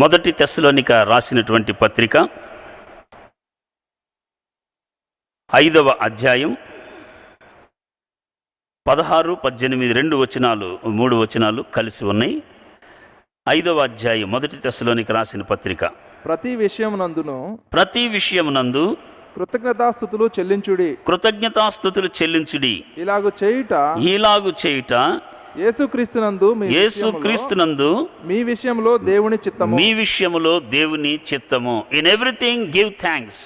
మొదటి తెస్సలోనిక రాసినటువంటి పత్రిక 5వ అధ్యాయం 16, 18 3 వచనాలు కలిసి ఉన్నాయి. 5వ అధ్యాయం మొదటి తెస్సలోనిక రాసిన పత్రిక. ప్రతి విషయమునందు కృతజ్ఞతాస్తుతులు చెల్లించుడి. ఇలాగు చేయుట యేసుక్రీస్తునందు మీ విషయములో దేవుని చిత్తము. In everything give thanks,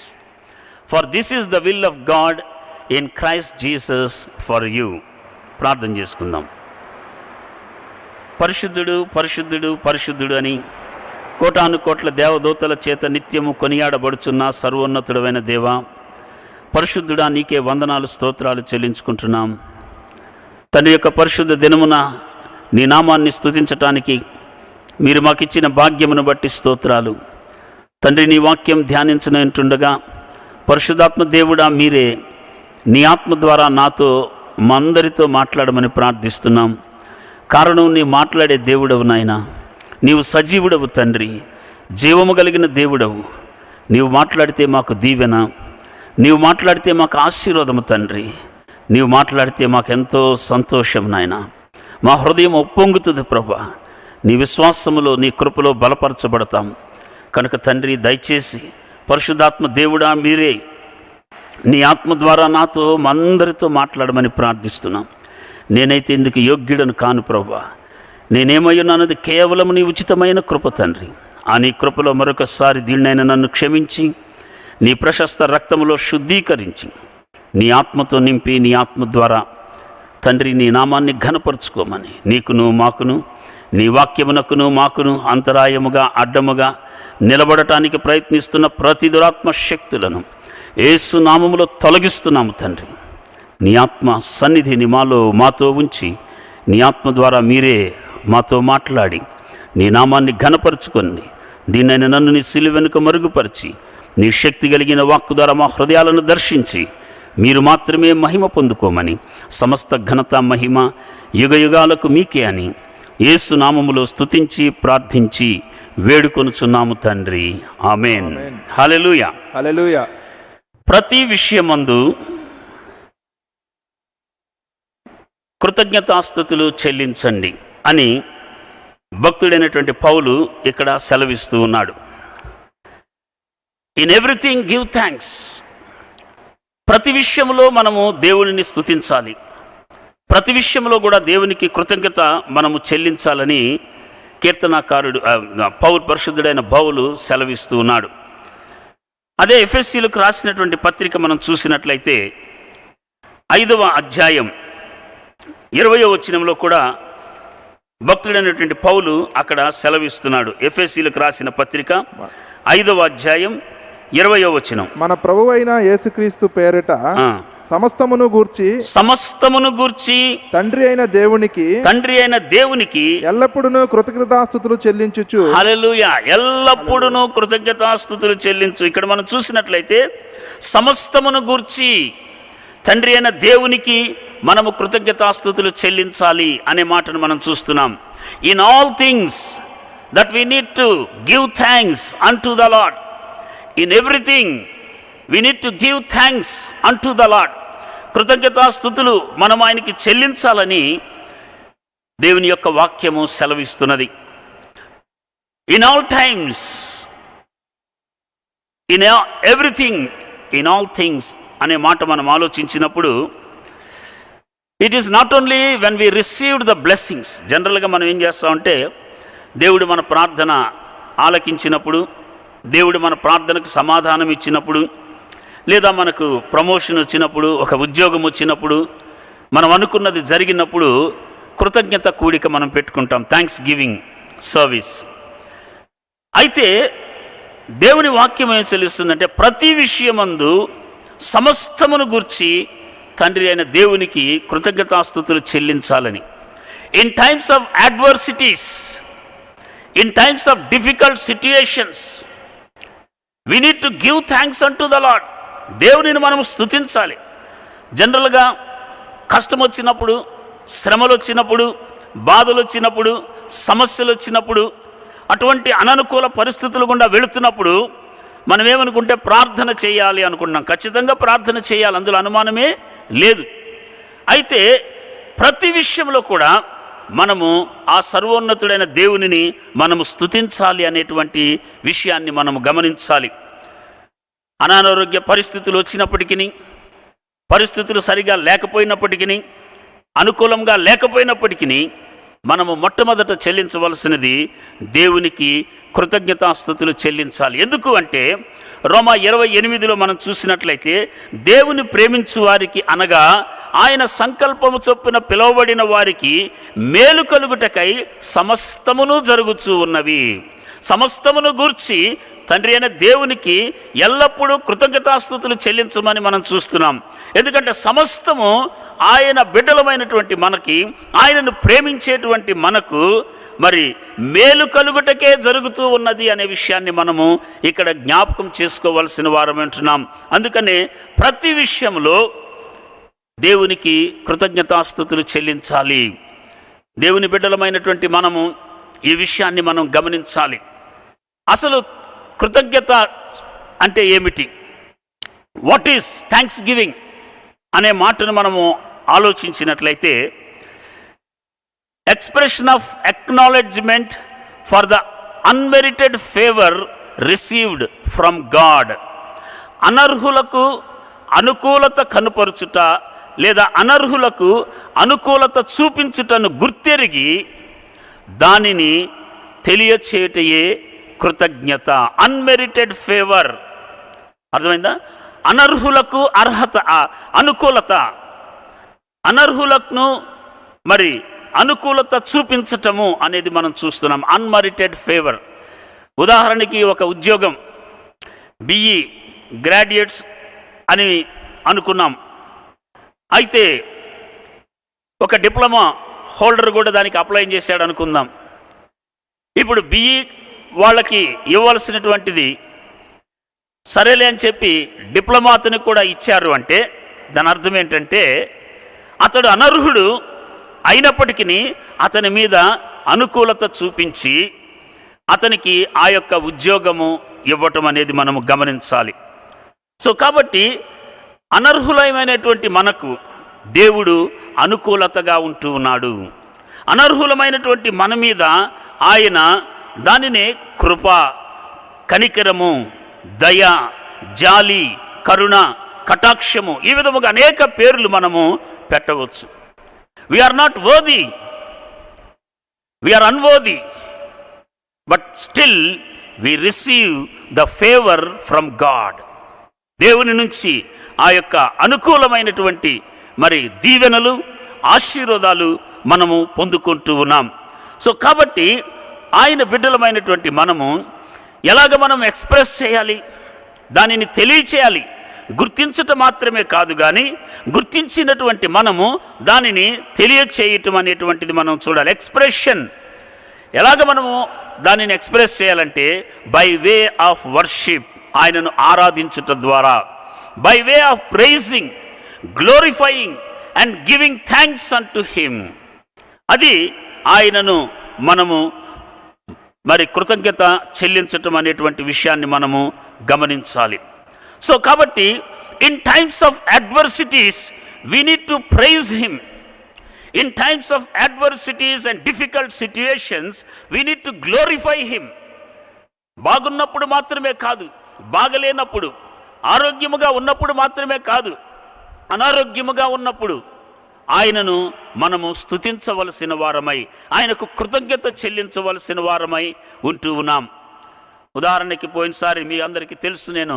for this is the will of God in Christ Jesus for you. ప్రార్థన చేసుకుందాం. పరిశుద్ధుడు పరిశుద్ధుడు పరిశుద్ధుడు అని కోటాను కోట్ల దేవదూతల చేత నిత్యము కొనియాడబడుచున్న సర్వోన్నతుడమైన దేవా, పరిశుద్ధుడా, నీకే వందనాలు స్తోత్రాలు చెల్లించుకుంటున్నాం. తండ్రి యొక్క పరిశుద్ధ దినమున నీ నామాన్ని స్తుతించటానికి మీరు మాకిచ్చిన భాగ్యమును బట్టి స్తోత్రాలు. తండ్రి, నీ వాక్యం ధ్యానించనుంటుండగా పరిశుద్ధాత్మ దేవుడా, మీరే నీ ఆత్మ ద్వారా నాతో మా అందరితో మాట్లాడమని ప్రార్థిస్తున్నాం. కారణం, నీ మాట్లాడే దేవుడవు నాయనా. నీవు సజీవుడవు తండ్రి, జీవము కలిగిన దేవుడవు. నీవు మాట్లాడితే మాకు దీవెన, నీవు మాట్లాడితే మాకు ఆశీర్వాదము తండ్రి. నీవు మాట్లాడితే మాకెంతో సంతోషం నాయన. మా హృదయం ఉప్పొంగుతుంది ప్రభా. నీ విశ్వాసములో నీ కృపలో బలపరచబడతాం కనుక తండ్రి, దయచేసి పరిశుద్ధాత్మ దేవుడా, మీరే నీ ఆత్మ ద్వారా నాతో మా అందరితో మాట్లాడమని ప్రార్థిస్తున్నాం. నేనైతే ఇందుకు యోగ్యుడను కాను ప్రభా. నేనేమయ్యున్నానది కేవలం నీ ఉచితమైన కృప తండ్రి. ఆ నీ కృపలో మరొకసారి దీన్నైనా నన్ను క్షమించి నీ ప్రశస్త రక్తములో శుద్ధీకరించి నీ ఆత్మతో నింపి నీ ఆత్మ ద్వారా తండ్రి నీ నామాన్ని ఘనపరుచుకోమని నీకును మాకును నీ వాక్యమునకును మాకును అంతరాయముగా అడ్డముగా నిలబడటానికి ప్రయత్నిస్తున్న ప్రతి దురాత్మ శక్తులను యేసు నామములో తొలగిస్తున్నాము తండ్రి. నీ ఆత్మ సన్నిధిని మాతో ఉంచి నీ ఆత్మ ద్వారా మీరే మాతో మాట్లాడి నీ నామాన్ని ఘనపరుచుకొని దీన్నైనా నన్ను నీ సిలువ వెనుక మరుగుపరిచి నీ శక్తి కలిగిన వాక్కు ద్వారా మా హృదయాలను దర్శించి మీరు మాత్రమే మహిమ పొందుకోమని, సమస్త ఘనత మహిమ యుగయుగాలకు మీకే అని యేసు నామములో స్తుతించి ప్రార్థించి వేడుకొనుచున్నాము తండ్రి. ఆమేన్. హల్లెలూయా. హల్లెలూయా. ప్రతి విషయమందు కృతజ్ఞతాస్తుతులు చెల్లించండి అని భక్తుడైనటువంటి పౌలు ఇక్కడ సెలవిస్తూ ఉన్నాడు. In everything give thanks. ప్రతి విషయంలో మనము దేవునిని స్తుతించాలి. ప్రతి విషయంలో కూడా దేవునికి కృతజ్ఞత మనము చెల్లించాలని కీర్తనాకారుడు పరిశుద్ధుడైన పౌలు సెలవిస్తూ ఉన్నాడు. అదే ఎఫెసీయులకు రాసినటువంటి పత్రిక మనం చూసినట్లయితే 5వ అధ్యాయం 20వ వచనంలో కూడా భక్తుడైనటువంటి పౌలు అక్కడ సెలవిస్తున్నాడు. ఎఫెసీయులకు రాసిన పత్రిక 5వ అధ్యాయం 20వ వచనం. మన ప్రభువైన యేసుక్రీస్తు పేరిట సమస్తమును గూర్చి తండ్రి అయిన దేవునికి ఎల్లప్పుడూ కృతజ్ఞతాస్తుతులు చెల్లించుచు. హల్లెలూయా. ఎల్లప్పుడూ కృతజ్ఞతాస్తుతులు చెల్లించు. ఇక్కడ మనం చూసినట్లయితే సమస్తమును గూర్చి తండ్రి అయిన దేవునికి మనము కృతజ్ఞతాస్తుతులు చెల్లించాలి అనే మాటను మనం చూస్తున్నాం. In all things that we need to give thanks unto the lord. In everything we need to give thanks unto the lord. కృతజ్ఞతాస్తుతులు మనం ఆయనకి చెల్లించాలని దేవుని యొక్క వాక్యము సెలవిస్తున్నది. In all times, in everything, in all things అనే మాట మనం ఆలోచించినప్పుడు it is not only when we received the blessings. జనరల్గా మనం ఏం చేస్తామంటే, దేవుడు మన ప్రార్థన ఆలకించినప్పుడు, దేవుడు మన ప్రార్థనకు సమాధానం ఇచ్చినప్పుడు, లేదా మనకు ప్రమోషన్ వచ్చినప్పుడు, ఒక ఉద్యోగం వచ్చినప్పుడు, మనం అనుకున్నది జరిగినప్పుడు కృతజ్ఞత కూడిక మనం పెట్టుకుంటాం, థ్యాంక్స్ గివింగ్ సర్వీస్. అయితే దేవుని వాక్యం ఏం తెలుస్తుందంటే, ప్రతి విషయమందు సమస్తమును గూర్చి తండ్రి అయిన దేవునికి కృతజ్ఞతాస్తుతులు చెల్లించాలని. In times of adversities, in times of difficult situations we need to give thanks unto the lord. దేవునిని మనం స్తుతించాలి. జనరల్గా కష్టం వచ్చినప్పుడు, శ్రమలు వచ్చినప్పుడు, బాధలు వచ్చినప్పుడు, సమస్యలు వచ్చినప్పుడు అటువంటి అననుకూల పరిస్థితుల గుండా వెళుతున్నప్పుడు మనం ఏమనుకుంటే ప్రార్థన చేయాలి అనుకుంటున్నాం. ఖచ్చితంగా ప్రార్థన చేయాలి, అందులో అనుమానమే లేదు. అయితే ప్రతి విషయంలో కూడా మనము ఆ సర్వోన్నతుడైన దేవునిని మనము స్తుతించాలి అనేటువంటి విషయాన్ని మనము గమనించాలి. అనారోగ్య పరిస్థితులు వచ్చినప్పటికీ, పరిస్థితులు సరిగా లేకపోయినప్పటికీ, అనుకూలంగా లేకపోయినప్పటికీ మనము మొట్టమొదట చెల్లించవలసినది దేవునికి కృతజ్ఞతాస్తుతులు చెల్లించాలి. ఎందుకు అంటే రోమా 28లో మనం చూసినట్లయితే దేవుని ప్రేమించు వారికి అనగా ఆయన సంకల్పము చొప్పున పిలువబడిన వారికి మేలు కలుగుటకై సమస్తమును జరుగుచూ ఉన్నవి. సమస్తమును గూర్చి తండ్రి అయిన దేవునికి ఎల్లప్పుడూ కృతజ్ఞతాస్తుతులు చెల్లించమని మనం చూస్తున్నాం. ఎందుకంటే సమస్తము ఆయన బిడ్డలమైనటువంటి మనకి, ఆయనను ప్రేమించేటువంటి మనకు మరి మేలు కలుగుటకే జరుగుతూ ఉన్నది అనే విషయాన్ని మనము ఇక్కడ జ్ఞాపకం చేసుకోవాల్సిన వారం అంటున్నాం. అందుకనే ప్రతి విషయంలో దేవునికి కృతజ్ఞతాస్తుతులు చెల్లించాలి. దేవుని బిడ్డలమైనటువంటి మనము ఈ విషయాన్ని మనం గమనించాలి. అసలు కృతజ్ఞత అంటే ఏమిటి? వాట్ ఈస్ థ్యాంక్స్ గివింగ్ అనే మాటను మనము ఆలోచించినట్లయితే, expression of acknowledgement for the unmerited favour received from God. అనర్హులకు అనుకూలత కనుపరుచుట లేదా అనర్హులకు అనుకూలత చూపించుటను గుర్తెరిగి దానిని తెలియచేయటయే కృతజ్ఞత. అన్మెరిటెడ్ ఫేవర్, అర్థమైందా? అనర్హులకు అర్హత, అనుకూలత, అనర్హులకు మరి అనుకూలత చూపించటము అనేది మనం చూస్తున్నాం. Unmerited favour. ఉదాహరణకి ఒక ఉద్యోగం బిఈ గ్రాడ్యుయేట్స్ అని అనుకున్నాం. అయితే ఒక డిప్లొమా హోల్డర్ కూడా దానికి అప్లై చేశాడు అనుకుందాం. ఇప్పుడు బిఈ వాళ్ళకి ఇవ్వాల్సినటువంటిది సరేలే అని చెప్పి డిప్లొమా అతనికి కూడా ఇచ్చారు అంటే దాని అర్థం ఏంటంటే అతడు అనర్హుడు అయినప్పటికీ అతని మీద అనుకూలత చూపించి అతనికి ఆ యొక్క ఉద్యోగము ఇవ్వటం అనేది మనము గమనించాలి. సో కాబట్టి అనర్హులమైనటువంటి మనకు దేవుడు అనుకూలతగా ఉంటూ ఉన్నాడు. అనర్హులమైనటువంటి మన మీద ఆయన దానినే కృప, కనికరము, దయ, జాలి, కరుణ, కటాక్షము, ఈ విధముగా అనేక పేర్లు మనము పెట్టవచ్చు. We are not worthy, we are unworthy, but still we receive the favour from God. దేవుని నుంచి ఆ యొక్క అనుకూలమైనటువంటి మరి దీవెనలు, ఆశీర్వాదాలు మనము పొందుకుంటూ ఉన్నాం. సో కాబట్టి ఆయన బిడ్డలమైనటువంటి మనము ఎలాగ మనం ఎక్స్ప్రెస్ చేయాలి, దానిని తెలియచేయాలి. గుర్తించటం మాత్రమే కాదు, కానీ గుర్తించినటువంటి మనము దానిని తెలియచేయటం అనేటువంటిది మనం చూడాలి. ఎక్స్ప్రెషన్ ఎలాగ మనము దానిని ఎక్స్ప్రెస్ చేయాలంటే బై వే ఆఫ్ వర్షిప్, ఆయనను ఆరాధించటం ద్వారా, by way of praising, glorifying and giving thanks unto him. అది ఆయనను మనము మరి కృతజ్ఞత చెల్లించటం అనేటువంటి విషయాన్ని మనము గమనించాలి. సో కాబట్టి in times of adversities we need to praise him. In times of adversities and difficult situations we need to glorify him. బాగున్నప్పుడు మాత్రమే కాదు, బాగలేనప్పుడు, ఆరోగ్యముగా ఉన్నప్పుడు మాత్రమే కాదు, అనారోగ్యముగా ఉన్నప్పుడు ఆయనను మనము స్తుతించవలసిన వారమై, ఆయనకు కృతజ్ఞత చెల్లించవలసిన వారమై ఉంటూ ఉన్నాం. ఉదాహరణకి పోయినసారి మీ అందరికీ తెలుసు, నేను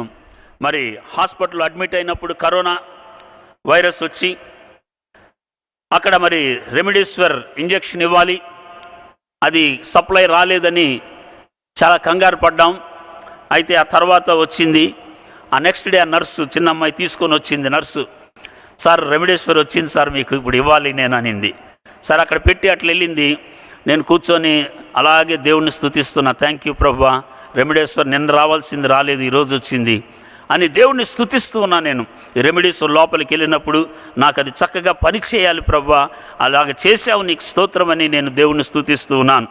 మరి హాస్పిటల్లో అడ్మిట్ అయినప్పుడు కరోనా వైరస్ వచ్చి అక్కడ మరి రెమిడీశ్వర్ ఇంజెక్షన్ ఇవ్వాలి, అది సప్లై రాలేదని చాలా కంగారు పడ్డాం. అయితే ఆ తర్వాత వచ్చింది. ఆ నెక్స్ట్ డే ఆ నర్సు, చిన్న అమ్మాయి తీసుకొని వచ్చింది. నర్సు, సార్ రెమిడీశ్వర్ వచ్చింది సార్, మీకు ఇప్పుడు ఇవ్వాలి నేను అనింది. సార్ అక్కడ పెట్టి అట్లా వెళ్ళింది. నేను కూర్చొని అలాగే దేవుణ్ణి స్తుతిస్తున్నా, థ్యాంక్ యూ ప్రభువా, రెమిడీశ్వర్ నిన్న రావాల్సింది రాలేదు, ఈరోజు వచ్చింది అని దేవుణ్ణి స్తుతిస్తూ ఉన్నా. నేను ఈ రెమిడీశ్వర్ లోపలికి వెళ్ళినప్పుడు నాకు అది చక్కగా పని చేయాలి ప్రభువా, అలాగ చేశావు, నీకు స్తోత్రం అని నేను దేవుణ్ణి స్తుతిస్తూ ఉన్నాను.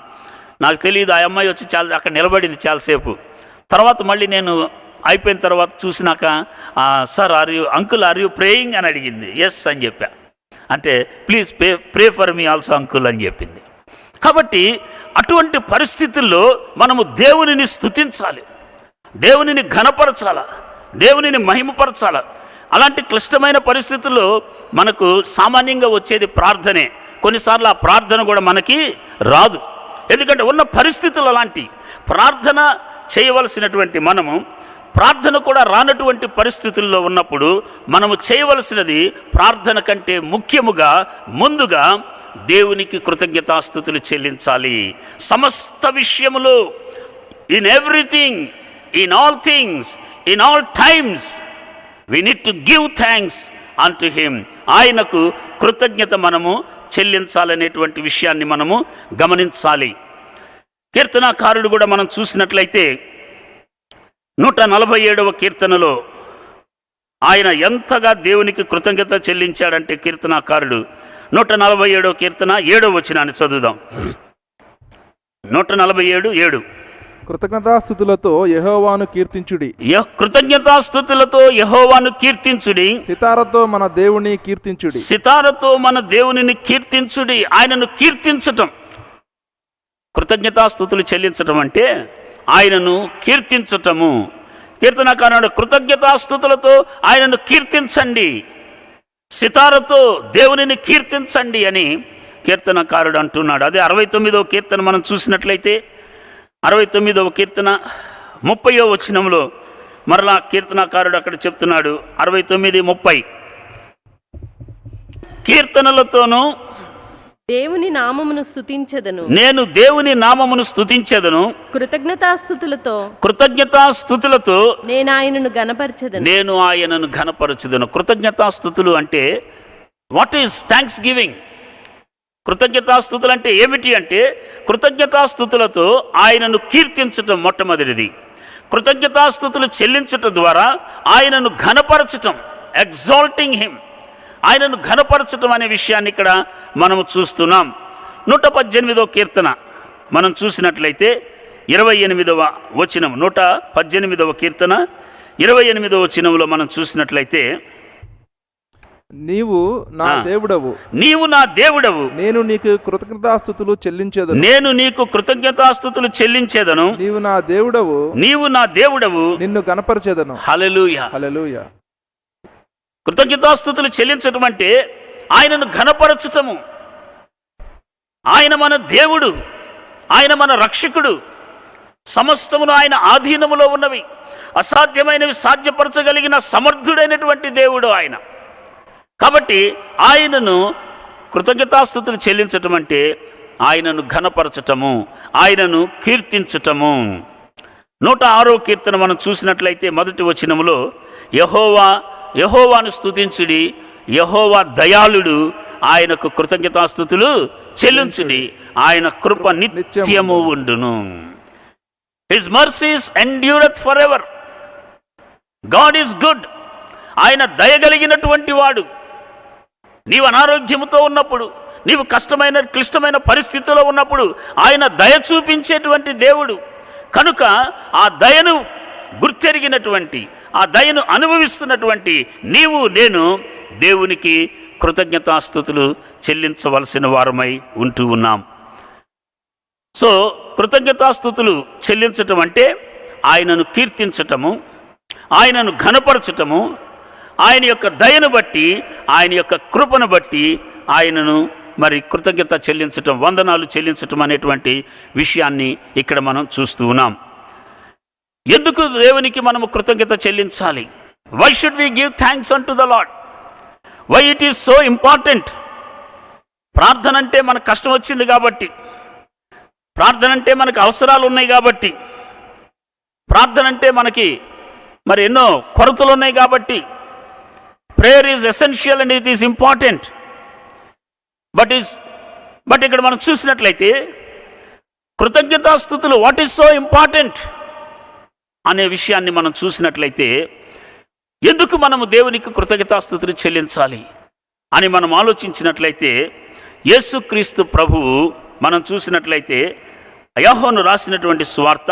నాకు తెలియదు. ఆ అమ్మాయి వచ్చి అక్కడ నిలబడింది చాలాసేపు. తర్వాత మళ్ళీ నేను అయిపోయిన తర్వాత చూసినాక, sir uncle are you praying అని అడిగింది. ఎస్ అని చెప్పా. అంటే please pray for me also uncle అని చెప్పింది. కాబట్టి అటువంటి పరిస్థితుల్లో మనము దేవునిని స్తుతించాలి, దేవునిని ఘనపరచాల, దేవునిని మహిమపరచాల. అలాంటి క్లిష్టమైన పరిస్థితుల్లో మనకు సామాన్యంగా వచ్చేది ప్రార్థనే. కొన్నిసార్లు ఆ ప్రార్థన కూడా మనకి రాదు, ఎందుకంటే ఉన్న పరిస్థితులు అలాంటి. ప్రార్థన చేయవలసినటువంటి మనము ప్రార్థన కూడా రానటువంటి పరిస్థితుల్లో ఉన్నప్పుడు మనము చేయవలసినది ప్రార్థన కంటే ముఖ్యముగా ముందుగా దేవునికి కృతజ్ఞతాస్తుతులు చెల్లించాలి. సమస్త విషయములు, in everything, in all things, in all times we need to give thanks unto him. ఆయనకు కృతజ్ఞత మనము చెల్లించాలనేటువంటి విషయాన్ని మనము గమనించాలి. కీర్తనాకారుడు కూడా మనం చూసినట్లయితే 147వ కీర్తనలో ఆయన ఎంతగా దేవునికి కృతజ్ఞత చెల్లించాడంటే, కీర్తనాకారుడు 147వ కీర్తన 7వ వచనాన్ని చదువుదాం. 147:7. కృతజ్ఞతాస్తుతులతో యెహోవాను కీర్తించుడి, కృతజ్ఞతాస్తుతులతో యెహోవాను కీర్తించుడి, సితారతో మన దేవుని కీర్తించుడి, సితారతో మన దేవునిని కీర్తించుడి. ఆయనను కీర్తించటం, కృతజ్ఞతాస్తుతులు చెల్లించటం అంటే ఆయనను కీర్తించటము. కీర్తనకారుడు కృతజ్ఞతాస్తుతులతో ఆయనను కీర్తించండి, సితారతో దేవునిని కీర్తించండి అని కీర్తనకారుడు అంటున్నాడు. అదే 69వ కీర్తన మనం చూసినట్లయితే 69వ కీర్తన 30వ వచనంలో మరలా కీర్తనకారుడు అక్కడ చెప్తున్నాడు. 69:30 కీర్తనలతోనూ దేవుని నామమును స్తుతించెదను, నేను దేవుని నామమును స్తుతించెదను, కృతజ్ఞతాస్తుతులతో నేను ఆయనను ఘనపరచెదను, నేను ఆయనను ఘనపరచుదను. కృతజ్ఞతాస్తుతులు అంటే వాట్ ఈస్ థ్యాంక్స్ గివింగ్? కృతజ్ఞతాస్తుతులు అంటే ఏమిటి అంటే, కృతజ్ఞతాస్తుతులతో ఆయనను కీర్తించటం మొట్టమొదటిది. కృతజ్ఞతాస్తుతులు చెల్లించటం ద్వారా ఆయనను ఘనపరచటం, ఎగ్జాల్టింగ్ హిమ్, ఆయనను ఘనపరచటం అనే విషయాన్ని ఇక్కడ మనము చూస్తున్నాం. 118వ కీర్తన మనం చూసినట్లయితే 28వ వచనం, 118వ కీర్తన 28వ వచనంలో మనం చూసినట్లయితే, నీవు నా దేవుడవు, నీవు నా దేవుడవు, నేను నీకు కృతజ్ఞతాస్తుతులు చెల్లించేదను, నేను నీకు కృతజ్ఞతాస్తుతులు చెల్లించేదను, నీవు నా దేవుడవు, నీవు నా దేవుడవు, నిన్ను గణపరచేదను. హల్లెలూయా, హల్లెలూయా. కృతజ్ఞతాస్తుతులు చెల్లించడం అంటే ఆయనను ఘనపరచటము. ఆయన మన దేవుడు, ఆయన మన రక్షకుడు, సమస్తమును ఆయన ఆధీనములో ఉన్నవి, అసాధ్యమైనవి సాధ్యపరచగలిగిన సమర్థుడైనటువంటి దేవుడు ఆయన. కాబట్టి ఆయనను కృతజ్ఞతాస్తుతులు చెల్లించటం అంటే ఆయనను ఘనపరచటము, ఆయనను కీర్తించటము. 106వ కీర్తన మనం చూసినట్లయితే మొదటి వచనములో, యెహోవాను స్తుతించుడి, యెహోవా దయాళుడు, ఆయనకు కృతజ్ఞతాస్తుతులు చెల్లించుడి, ఆయన కృప నిత్యము ఉండును. His mercies endureth for ever. God is good. ఆయన దయగలిగినటువంటి వాడు. నీవు అనారోగ్యముతో ఉన్నప్పుడు, నీవు కష్టమైన క్లిష్టమైన పరిస్థితుల్లో ఉన్నప్పుడు ఆయన దయ చూపించేటువంటి దేవుడు. కనుక ఆ దయను గుర్తెరిగినటువంటి, ఆ దయను అనుభవిస్తున్నటువంటి నీవు నేను దేవునికి కృతజ్ఞతాస్తుతులు చెల్లించవలసిన వారమై ఉంటూ ఉన్నాం. సో కృతజ్ఞతాస్తుతులు చెల్లించటం అంటే ఆయనను కీర్తించటము, ఆయనను ఘనపరచటము, ఆయన యొక్క దయను బట్టి, ఆయన యొక్క కృపను బట్టి ఆయనను మరి కృతజ్ఞత చెల్లించటం, వందనాలు చెల్లించటం అనేటువంటి విషయాన్ని ఇక్కడ మనం చూస్తూ ఉన్నాం. ఎందుకు దేవునికి మనము కృతజ్ఞత చెల్లించాలి? Why should we give thanks an to the lord? Why it is so important? ప్రార్థన అంటే మనకు కష్టం వచ్చింది కాబట్టి, ప్రార్థన అంటే మనకు అవసరాలు ఉన్నాయి కాబట్టి, ప్రార్థన అంటే మనకి మరి ఎన్నో కొరతలు ఉన్నాయి కాబట్టి, prayer is essential and it is important. But ఇక్కడ మనం చూసినట్లయితే కృతజ్ఞతాస్తుతులు వాట్ ఈస్ సో ఇంపార్టెంట్ అనే విషయాన్ని మనం చూసినట్లయితే, ఎందుకు మనము దేవునికి కృతజ్ఞతాస్తుతులు చెల్లించాలి అని మనం ఆలోచించినట్లయితే, యేసుక్రీస్తు ప్రభువు మనం చూసినట్లయితే యోహాను రాసినటువంటి సువార్త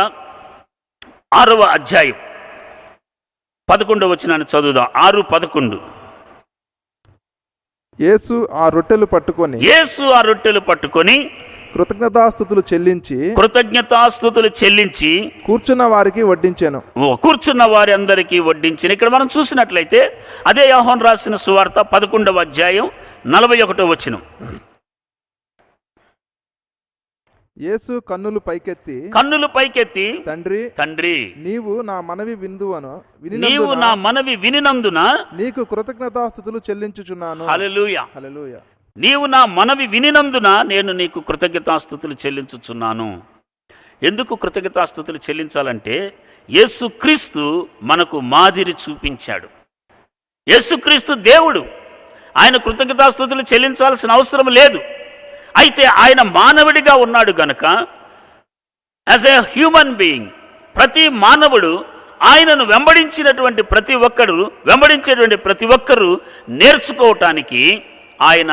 6వ అధ్యాయం 11వ వచనాన్ని చదువుదాం. 6:11. యేసు ఆ రొట్టెలు పట్టుకొని కృతజ్ఞతాస్తుతులు చెల్లించి కూర్చున్న వారికి వడ్డించాను. కూర్చున్న వారి అందరికీ వడ్డించిన. ఇక్కడ మనం చూసినట్లయితే అదే యోహాను రాసిన సువార్త 11వ అధ్యాయం 41వ వచనం. యేసు కన్నులు పైకెత్తి తండ్రి నీవు నా మనవి వినినందున నీకు కృతజ్ఞతాస్తుతులు చెల్లించుచున్నాను. హల్లెలూయా. నీవు నా మనవి వినినందున నేను నీకు కృతజ్ఞతాస్తుతులు చెల్లించుచున్నాను. ఎందుకు కృతజ్ఞతాస్తుతులు చెల్లించాలంటే యేసుక్రీస్తు మనకు మాదిరి చూపించాడు. యేసుక్రీస్తు దేవుడు, ఆయన కృతజ్ఞతాస్తుతులు చెల్లించాల్సిన అవసరం లేదు. అయితే ఆయన మానవుడిగా ఉన్నాడు గనుక యాజ్ ఏ హ్యూమన్ బీయింగ్ ప్రతి మానవుడు ఆయనను వెంబడించేటువంటి ప్రతి ఒక్కరు నేర్చుకోవటానికి ఆయన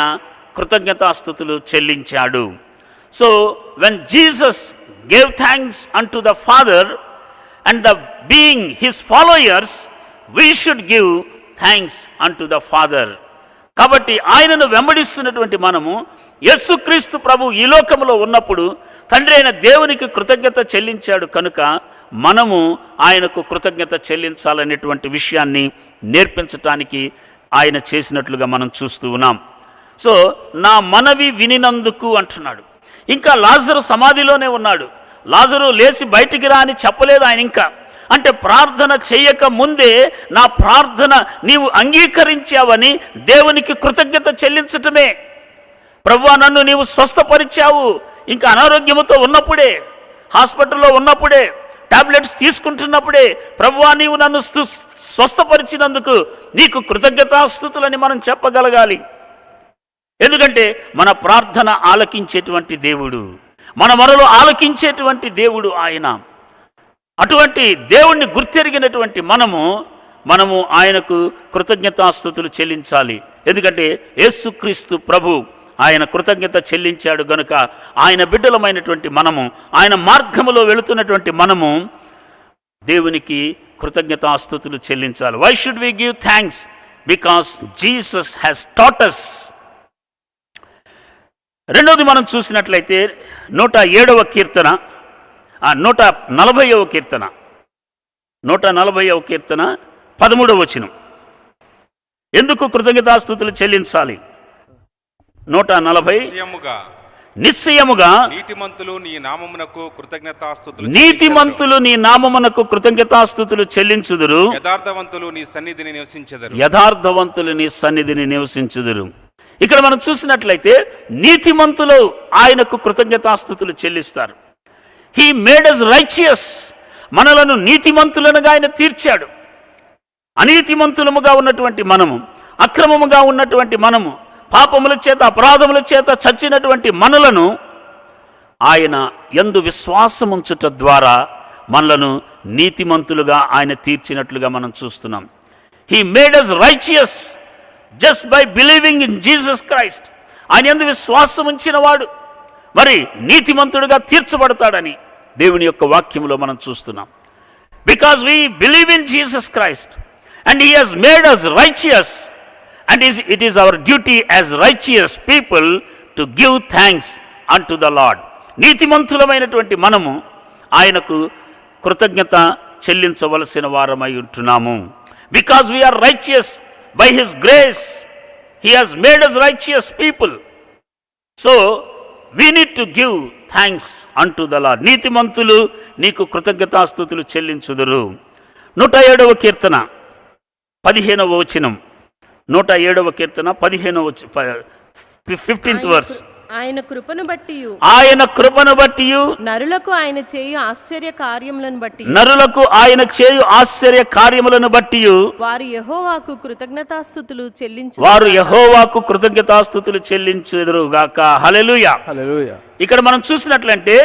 కృతజ్ఞతాస్తుతులు చెల్లించాడు. So when Jesus gave thanks unto the Father and the being his followers we should give thanks unto the Father. కాబట్టి ఆయనను వెంబడిస్తున్నటువంటి మనము యేసుక్రీస్తు ప్రభు ఈ లోకంలో ఉన్నప్పుడు తండ్రి అయిన దేవునికి కృతజ్ఞత చెల్లించాడు కనుక మనము ఆయనకు కృతజ్ఞత చెల్లించాలనేటువంటి విషయాన్ని నేర్పించటానికి ఆయన చేసినట్లుగా మనం చూస్తూ ఉన్నాం. సో నా మనవి వినినందుకు అంటున్నాడు. ఇంకా లాజరు సమాధిలోనే ఉన్నాడు. లాజరు లేచి బయటికి రా అని చెప్పలేదు ఆయన. ఇంకా అంటే ప్రార్థన చేయక ముందే నా ప్రార్థన నీవు అంగీకరించావని దేవునికి కృతజ్ఞత చెల్లించటమే. ప్రభువా నన్ను నీవు స్వస్థపరిచావు, ఇంకా అనారోగ్యముతో ఉన్నప్పుడే, హాస్పిటల్లో ఉన్నప్పుడే, టాబ్లెట్స్ తీసుకుంటున్నప్పుడే ప్రభువా నీవు నన్ను స్వస్థపరిచినందుకు నీకు కృతజ్ఞతాస్తుతులని మనం చెప్పగలగాలి. ఎందుకంటే మన ప్రార్థన ఆలకించేటువంటి దేవుడు, మన మొరలు ఆలకించేటువంటి దేవుడు ఆయన. అటువంటి దేవుణ్ణి గుర్తెరిగినటువంటి మనము ఆయనకు కృతజ్ఞతాస్తుతులు చెల్లించాలి. ఎందుకంటే యేసుక్రీస్తు ప్రభు ఆయన కృతజ్ఞత చెల్లించాడు గనుక ఆయన బిడ్డలమైనటువంటి మనము, ఆయన మార్గములో వెళుతున్నటువంటి మనము దేవునికి కృతజ్ఞతాస్తుతులు చెల్లించాలి. Why should we give thanks? Because Jesus has taught us. రెండోది మనం చూసినట్లయితే 107వ కీర్తన 140వ కీర్తన 140వ కీర్తన 13వ వచనం. ఎందుకు కృతజ్ఞతాస్తుతులు చెల్లించాలి? 140 నిశ్చయముగా నీతిమంతులు నీ నామమునకు కృతజ్ఞతాస్తుతులు చెల్లించుదురు. యథార్థవంతులు నీ సన్నిధిని నివసించుదురు. ఇక్కడ మనం చూసినట్లయితే నీతిమంతులు ఆయనకు కృతజ్ఞతాస్తుతులు చెల్లిస్తారు. He made us righteous. మనలను నీతిమంతులనుగా ఆయన తీర్చాడు. అనీతిమంతులముగా ఉన్నటువంటి మనము, అక్రమముగా ఉన్నటువంటి మనము, పాపముల చేత అపరాధముల చేత చచ్చినటువంటి మనలను ఆయన యందు విశ్వాసముంచుట ద్వారా మనలను నీతిమంతులుగా ఆయన తీర్చినట్లుగా మనం చూస్తున్నాం. He made us righteous just by believing in Jesus Christ. ఆయన యందు విశ్వాసం ఉంచిన వాడు మరి నీతిమంతుడిగా తీర్చబడతాడని దేవుని యొక్క వాక్యంలో మనం చూస్తున్నాం. Because we believe in Jesus Christ and he has made us righteous and it is our duty as righteous people to give thanks unto the Lord. నీతిమంతులమైనటువంటి మనము ఆయనకు కృతజ్ఞత చెల్లించవలసిన వారమై ఉంటున్నాము. Because we are righteous by his grace. He has made us righteous people. So we need to give thanks unto the Lord. నీతిమంతులు నీకు కృతజ్ఞతాస్తుతులు చెల్లించుదురు. 107వ కీర్తన 15వ వచనం. 107వ కీర్తన 15th వర్స్. ఆయన కృపను బట్టి నరులకు ఆయన చేయు ఆశ్చర్య కార్యములను బట్టి వారు యెహోవాకు కృతజ్ఞతాస్తుతులు చెల్లించుదురు గాక. హల్లెలూయా. ఇక్కడ మనం చూసినట్లంటే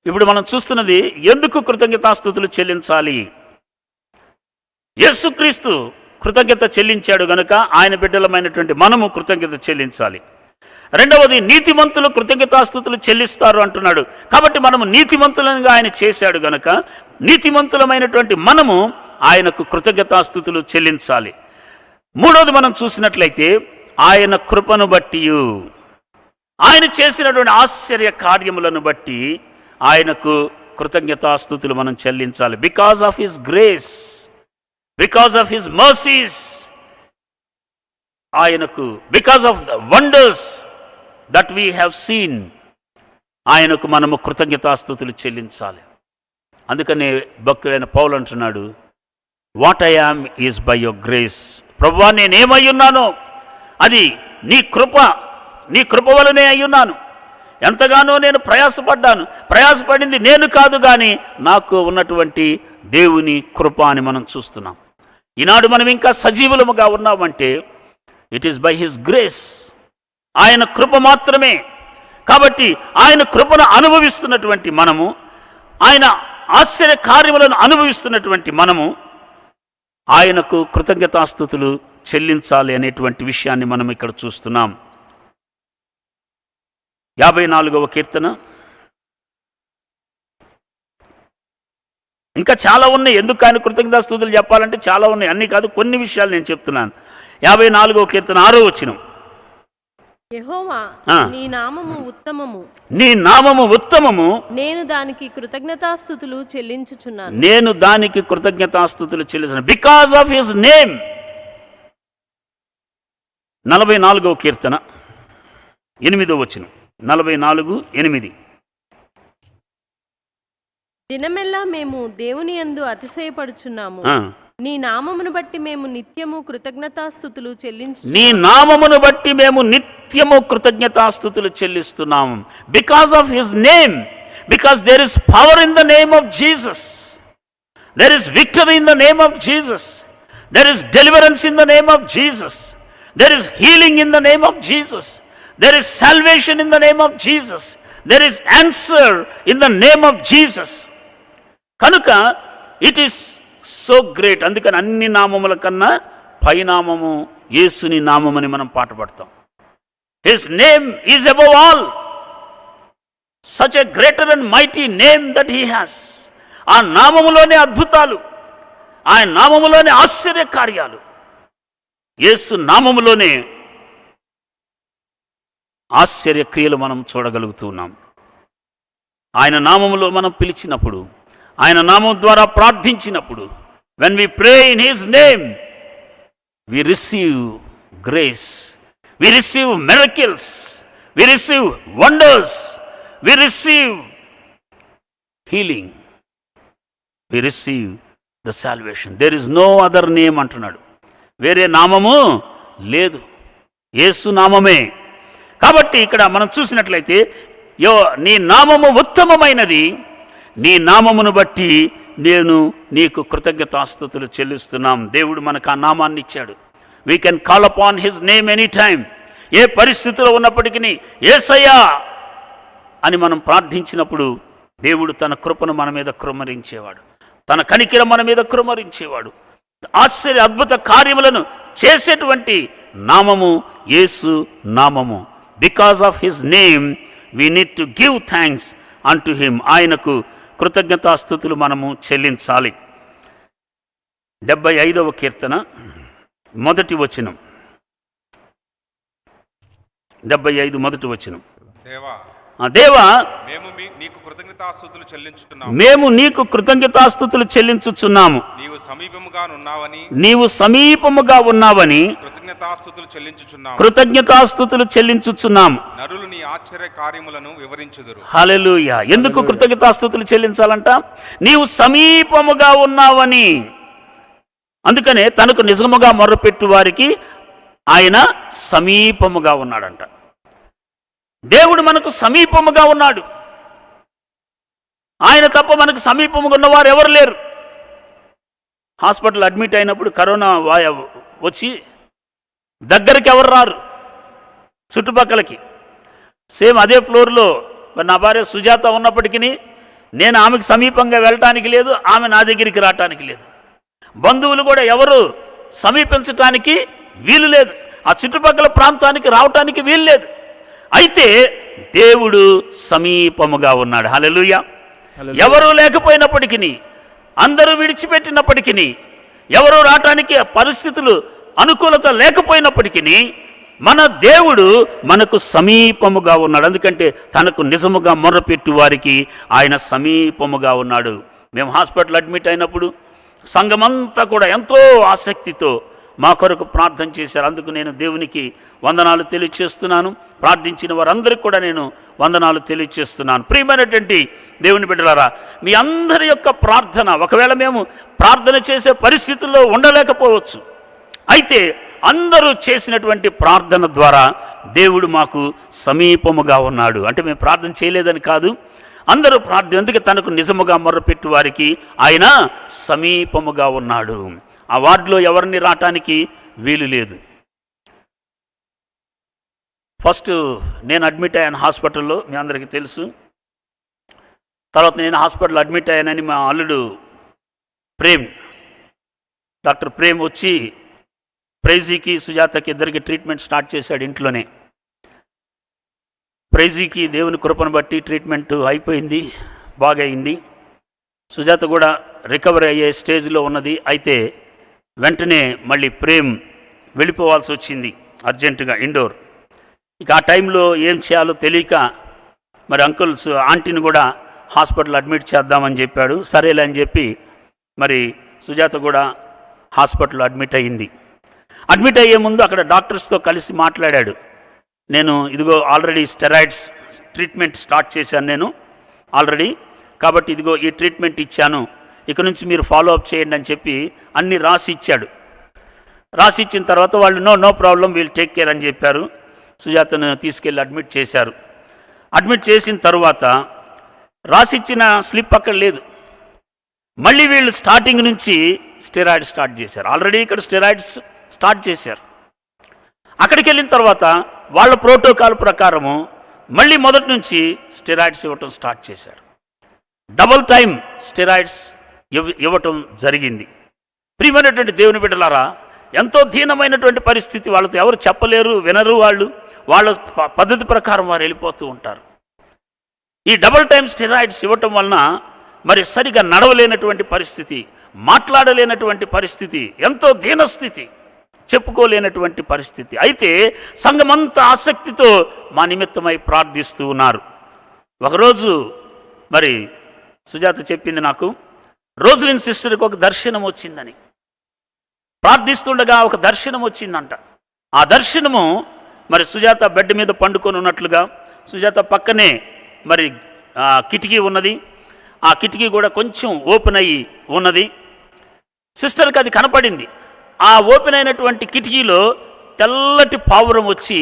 ఇప్పుడు మనం చూస్తున్నది ఎందుకు కృతజ్ఞతాస్తుతులు చెల్లించాలి? యేసుక్రీస్తు కృతజ్ఞత చెల్లించాడు గనుక ఆయన బిడ్డలమైనటువంటి మనము కృతజ్ఞత చెల్లించాలి. రెండవది నీతిమంతులు కృతజ్ఞతాస్తుతులు చెల్లిస్తారు అంటున్నాడు. కాబట్టి మనము నీతిమంతులుగా ఆయన చేశాడు గనక నీతిమంతులమైనటువంటి మనము ఆయనకు కృతజ్ఞతాస్తుతులు చెల్లించాలి. మూడవది మనం చూసినట్లయితే ఆయన కృపను బట్టి, ఆయన చేసినటువంటి ఆశ్చర్య కార్యములను బట్టి ఆయనకు కృతజ్ఞతాస్తుతులు మనం చెల్లించాలి. Because of his grace, because of his mercies, ఆయనకు because of the wonders that we have seen, ఆయనకు మనము కృతజ్ఞతాస్తుతులు చెల్లించాలి. అందుకనే భక్తుడైన పౌలు అంటున్నాడు, what I am is by your grace. ప్రభువా, నేనేమై ఉన్నానో అది నీ కృప వలనే అయ్యున్నాను. ఎంతగానో నేను ప్రయాసపడింది నేను కాదు, కానీ నాకు ఉన్నటువంటి దేవుని కృప అని మనం చూస్తున్నాం. ఈనాడు మనం ఇంకా సజీవులముగా ఉన్నామంటే it is by his grace, ఆయన కృప మాత్రమే. కాబట్టి ఆయన కృపను అనుభవిస్తున్నటువంటి మనము, ఆయన ఆశ్చర్య కార్యములను అనుభవిస్తున్నటువంటి మనము ఆయనకు కృతజ్ఞతాస్తుతులు చెల్లించాలి అనేటువంటి విషయాన్ని మనం ఇక్కడ చూస్తున్నాం. 54వ కీర్తన. ఇంకా చాలా ఉన్నాయి. ఎందుకు ఆయన కృతజ్ఞతాస్తుతులు చెప్పాలంటే చాలా ఉన్నాయి, అన్నీ కాదు, కొన్ని విషయాలు నేను చెప్తున్నాను. 54వ కీర్తన 6వ వచనం. యెహోవా, నీ నామము ఉత్తమము, నీ నామము ఉత్తమము, నేను దానికి కృతజ్ఞతాస్తుతులు చెల్లించుచున్నాను. నేను దానికి కృతజ్ఞతాస్తుతులు చెల్లించున్నాను. Because of his name. 44వ కీర్తన 8వ వచనం. 44:8. దినమెల్లా మేము దేవుని యందు అతిశయపడుచున్నాము. నీ నామమును బట్టి మేము నిత్యము కృతజ్ఞతాస్తుతులు చెల్లించు. నీ నామమును బట్టి మేము నిత్యము కృతజ్ఞతాస్తుతులు చెల్లిస్తున్నాము. Because of his name. Because there is power in the name of Jesus. There is victory in the name of Jesus. There is deliverance in the name of Jesus. There is healing in the name of Jesus. There is salvation in the name of Jesus. There is answer in the name of Jesus. కనుక it is so great. అందుకని అన్ని నామముల కన్నా పైనామము యేసుని నామమని మనం పాట పాడతాం. His name is above all. Such a greater and mighty name that he has. ఆ నామములోనే అద్భుతాలు, ఆయన నామములోనే ఆశ్చర్య కార్యాలు, యేసు నామములోనే ఆశ్చర్య క్రియలు మనం చూడగలుగుతున్నాం. ఆయన నామములో మనం పిలిచినప్పుడు, ఆయన నామం ద్వారా ప్రార్థించినప్పుడు, when we pray in his name, we receive grace, we receive miracles, we receive wonders, we receive healing, we receive the salvation. There is no other name అంటున్నాడు. వేరే నామము లేదు, యేసు నామమే. కాబట్టి ఇక్కడ మనం చూసినట్లయితే నీ నామము ఉత్తమమైనది, నీ నామమును బట్టి నేను నీకు కృతజ్ఞతాస్తుతులు చెల్లిస్తున్నాం. దేవుడు మనకు ఆ నామాన్ని ఇచ్చాడు. We can call upon his name any time. ఏ పరిస్థితిలో ఉన్నప్పటికీ యేసయ్యా అని మనం ప్రార్థించినప్పుడు దేవుడు తన కృపను మన మీద కృమ్మరించేవాడు, తన కనికిరం మన మీద కృమ్మరించేవాడు. ఆశ్చర్య అద్భుత కార్యములను చేసేటువంటి నామము యేసు నామము. Because of his name we need to give thanks unto him. ఆయనకు కృతజ్ఞతాస్తుతులు మనము చెల్లించాలి. 75వ కీర్తన 1వ వచనం. 75 1వ వచనం. దేవా, మేము నీకు కృతజ్ఞతాస్తుతులు చెల్లించుచున్నాము. మేము నీకు కృతజ్ఞతాస్తుతులు చెల్లించుచున్నాము. నీవు సమీపముగా ఉన్నావని, నీవు సమీపముగా ఉన్నావని కృతజ్ఞతాస్తుతులు చెల్లించుచున్నాము. కృతజ్ఞతాస్తుతులు చెల్లించుచున్నాము. నరులు నీ ఆశ్చర్య కార్యములను వివరించుదురు. హల్లెలూయా. ఎందుకు కృతజ్ఞతాస్తుతులు చెల్లించాలంట? నీవు సమీపముగా ఉన్నావని. అందుకనే తనకు నిజముగా మొర్రపెట్టు వారికి ఆయన సమీపముగా ఉన్నాడంట. దేవుడు మనకు సమీపముగా ఉన్నాడు. ఆయన తప్ప మనకు సమీపముగా ఉన్నవారు ఎవరు లేరు. హాస్పిటల్ అడ్మిట్ అయినప్పుడు కరోనా వచ్చి దగ్గరికి ఎవరు రారు, చుట్టుపక్కలకి. సేమ్ అదే ఫ్లోర్లో నా భార్య సుజాత ఉన్నప్పటికీ నేను ఆమెకు సమీపంగా వెళ్ళటానికి లేదు, ఆమె నా దగ్గరికి రావటానికి లేదు. బంధువులు కూడా ఎవరు సమీపించటానికి వీలు లేదు, ఆ చుట్టుపక్కల ప్రాంతానికి రావటానికి వీలు లేదు. అయితే దేవుడు సమీపముగా ఉన్నాడు. హల్లెలూయా. ఎవరు లేకపోయినప్పటికీ, అందరూ విడిచిపెట్టినప్పటికీ, ఎవరు రావటానికి పరిస్థితులు అనుకూలత లేకపోయినప్పటికీ మన దేవుడు మనకు సమీపముగా ఉన్నాడు. ఎందుకంటే తనకు నిజముగా మొర్రపెట్టు వారికి ఆయన సమీపముగా ఉన్నాడు. మేము హాస్పిటల్ అడ్మిట్ అయినప్పుడు సంఘమంతా కూడా ఎంతో ఆసక్తితో మా కొరకు ప్రార్థన చేశారు. అందుకు నేను దేవునికి వందనాలు తెలియచేస్తున్నాను. ప్రార్థించిన వారందరికీ కూడా నేను వందనాలు తెలియచేస్తున్నాను. ప్రియమైనటువంటి దేవుని బిడ్డలారా, మీ అందరి యొక్క ప్రార్థన, ఒకవేళ మేము ప్రార్థన చేసే పరిస్థితుల్లో ఉండలేకపోవచ్చు, అయితే అందరూ చేసినటువంటి ప్రార్థన ద్వారా దేవుడు మాకు సమీపముగా ఉన్నాడు. అంటే మేము ప్రార్థన చేయలేదని కాదు, అందరూ ప్రార్థన, ఎందుకు తనకు నిజముగా మొర్రపెట్టు వారికి ఆయన సమీపముగా ఉన్నాడు. ఆ వార్డులో ఎవరిని రావటానికి వీలు లేదు. ఫస్ట్ నేను అడ్మిట్ అయ్యాను హాస్పిటల్లో, మీ అందరికీ తెలుసు. తర్వాత నేను హాస్పిటల్ అడ్మిట్ అయ్యానని మా అల్లుడు ప్రేమ్, డాక్టర్ ప్రేమ్ వచ్చి ప్రైజీకి సుజాతకి ఇద్దరికి ట్రీట్మెంట్ స్టార్ట్ చేశాడు ఇంట్లోనే. ప్రైజీకి దేవుని కృపను బట్టి ట్రీట్మెంట్ అయిపోయింది, బాగయింది. సుజాత కూడా రికవరీ అయ్యే స్టేజ్లో ఉన్నది. అయితే వెంటనే మళ్ళీ ప్రేమ్ వెళ్ళిపోవాల్సి వచ్చింది అర్జెంటుగా ఇండోర్. ఇక ఆ టైంలో ఏం చేయాలో తెలియక మరి అంకుల్స్ ఆంటీని కూడా హాస్పిటల్ అడ్మిట్ చేద్దామని చెప్పాడు. సరేలే అని చెప్పి మరి సుజాత కూడా హాస్పిటల్లో అడ్మిట్ అయ్యింది. అడ్మిట్ అయ్యే ముందు అక్కడ డాక్టర్స్తో కలిసి మాట్లాడాడు. నేను ఇదిగో ఆల్రెడీ స్టెరాయిడ్స్ ట్రీట్మెంట్ స్టార్ట్ చేశాను నేను ఆల్రెడీ, కాబట్టి ఇదిగో ఈ ట్రీట్మెంట్ ఇచ్చాను, ఇక నుంచి మీరు ఫాలో అప్ చేయండి అని చెప్పి అన్నీ రాసి ఇచ్చాడు. రాసి ఇచ్చిన తర్వాత వాళ్ళు no problem, we'll take care అని చెప్పారు. సుజాతను తీసుకెళ్ళి అడ్మిట్ చేశారు. అడ్మిట్ చేసిన తర్వాత రాసిచ్చిన స్లిప్ అక్కడ లేదు. మళ్ళీ వీళ్ళు స్టార్టింగ్ నుంచి స్టెరాయిడ్ స్టార్ట్ చేశారు. ఆల్రెడీ ఇక్కడ స్టెరాయిడ్స్ స్టార్ట్ చేశారు. అక్కడికి వెళ్ళిన తర్వాత వాళ్ళ ప్రోటోకాల్ ప్రకారము మళ్ళీ మొదటి నుంచి స్టెరాయిడ్స్ ఇవ్వటం స్టార్ట్ చేశారు. డబుల్ టైం స్టెరాయిడ్స్ ఇవ్వటం జరిగింది. ప్రియమైనటువంటి దేవుని బిడ్డలారా, ఎంతో దీనమైనటువంటి పరిస్థితి, వాళ్ళతో ఎవరు చెప్పలేరు, వినరు, వాళ్ళ పద్ధతి ప్రకారం వారు వెళ్ళిపోతూ ఉంటారు. ఈ డబుల్ టైం స్టెరాయిడ్స్ ఇవ్వటం వలన మరి సరిగా నడవలేనటువంటి పరిస్థితి, మాట్లాడలేనటువంటి పరిస్థితి, ఎంతో దీనస్థితి, చెప్పుకోలేనటువంటి పరిస్థితి. అయితే సంఘమంతా ఆసక్తితో మా నిమిత్తమై ప్రార్థిస్తూ ఉన్నారు. ఒకరోజు మరి సుజాత చెప్పింది నాకు, రోజలిన్ సిస్టర్కి ఒక దర్శనం వచ్చిందని. ప్రార్థిస్తుండగా ఒక దర్శనం వచ్చిందంట. ఆ దర్శనము మరి సుజాత బెడ్ మీద పండుకొని ఉన్నట్లుగా, సుజాత పక్కనే మరి కిటికీ ఉన్నది, ఆ కిటికీ కూడా కొంచెం ఓపెన్ అయ్యి ఉన్నది. సిస్టర్కి అది కనపడింది. ఆ ఓపెన్ అయినటువంటి కిటికీలో తెల్లటి పావురం వచ్చి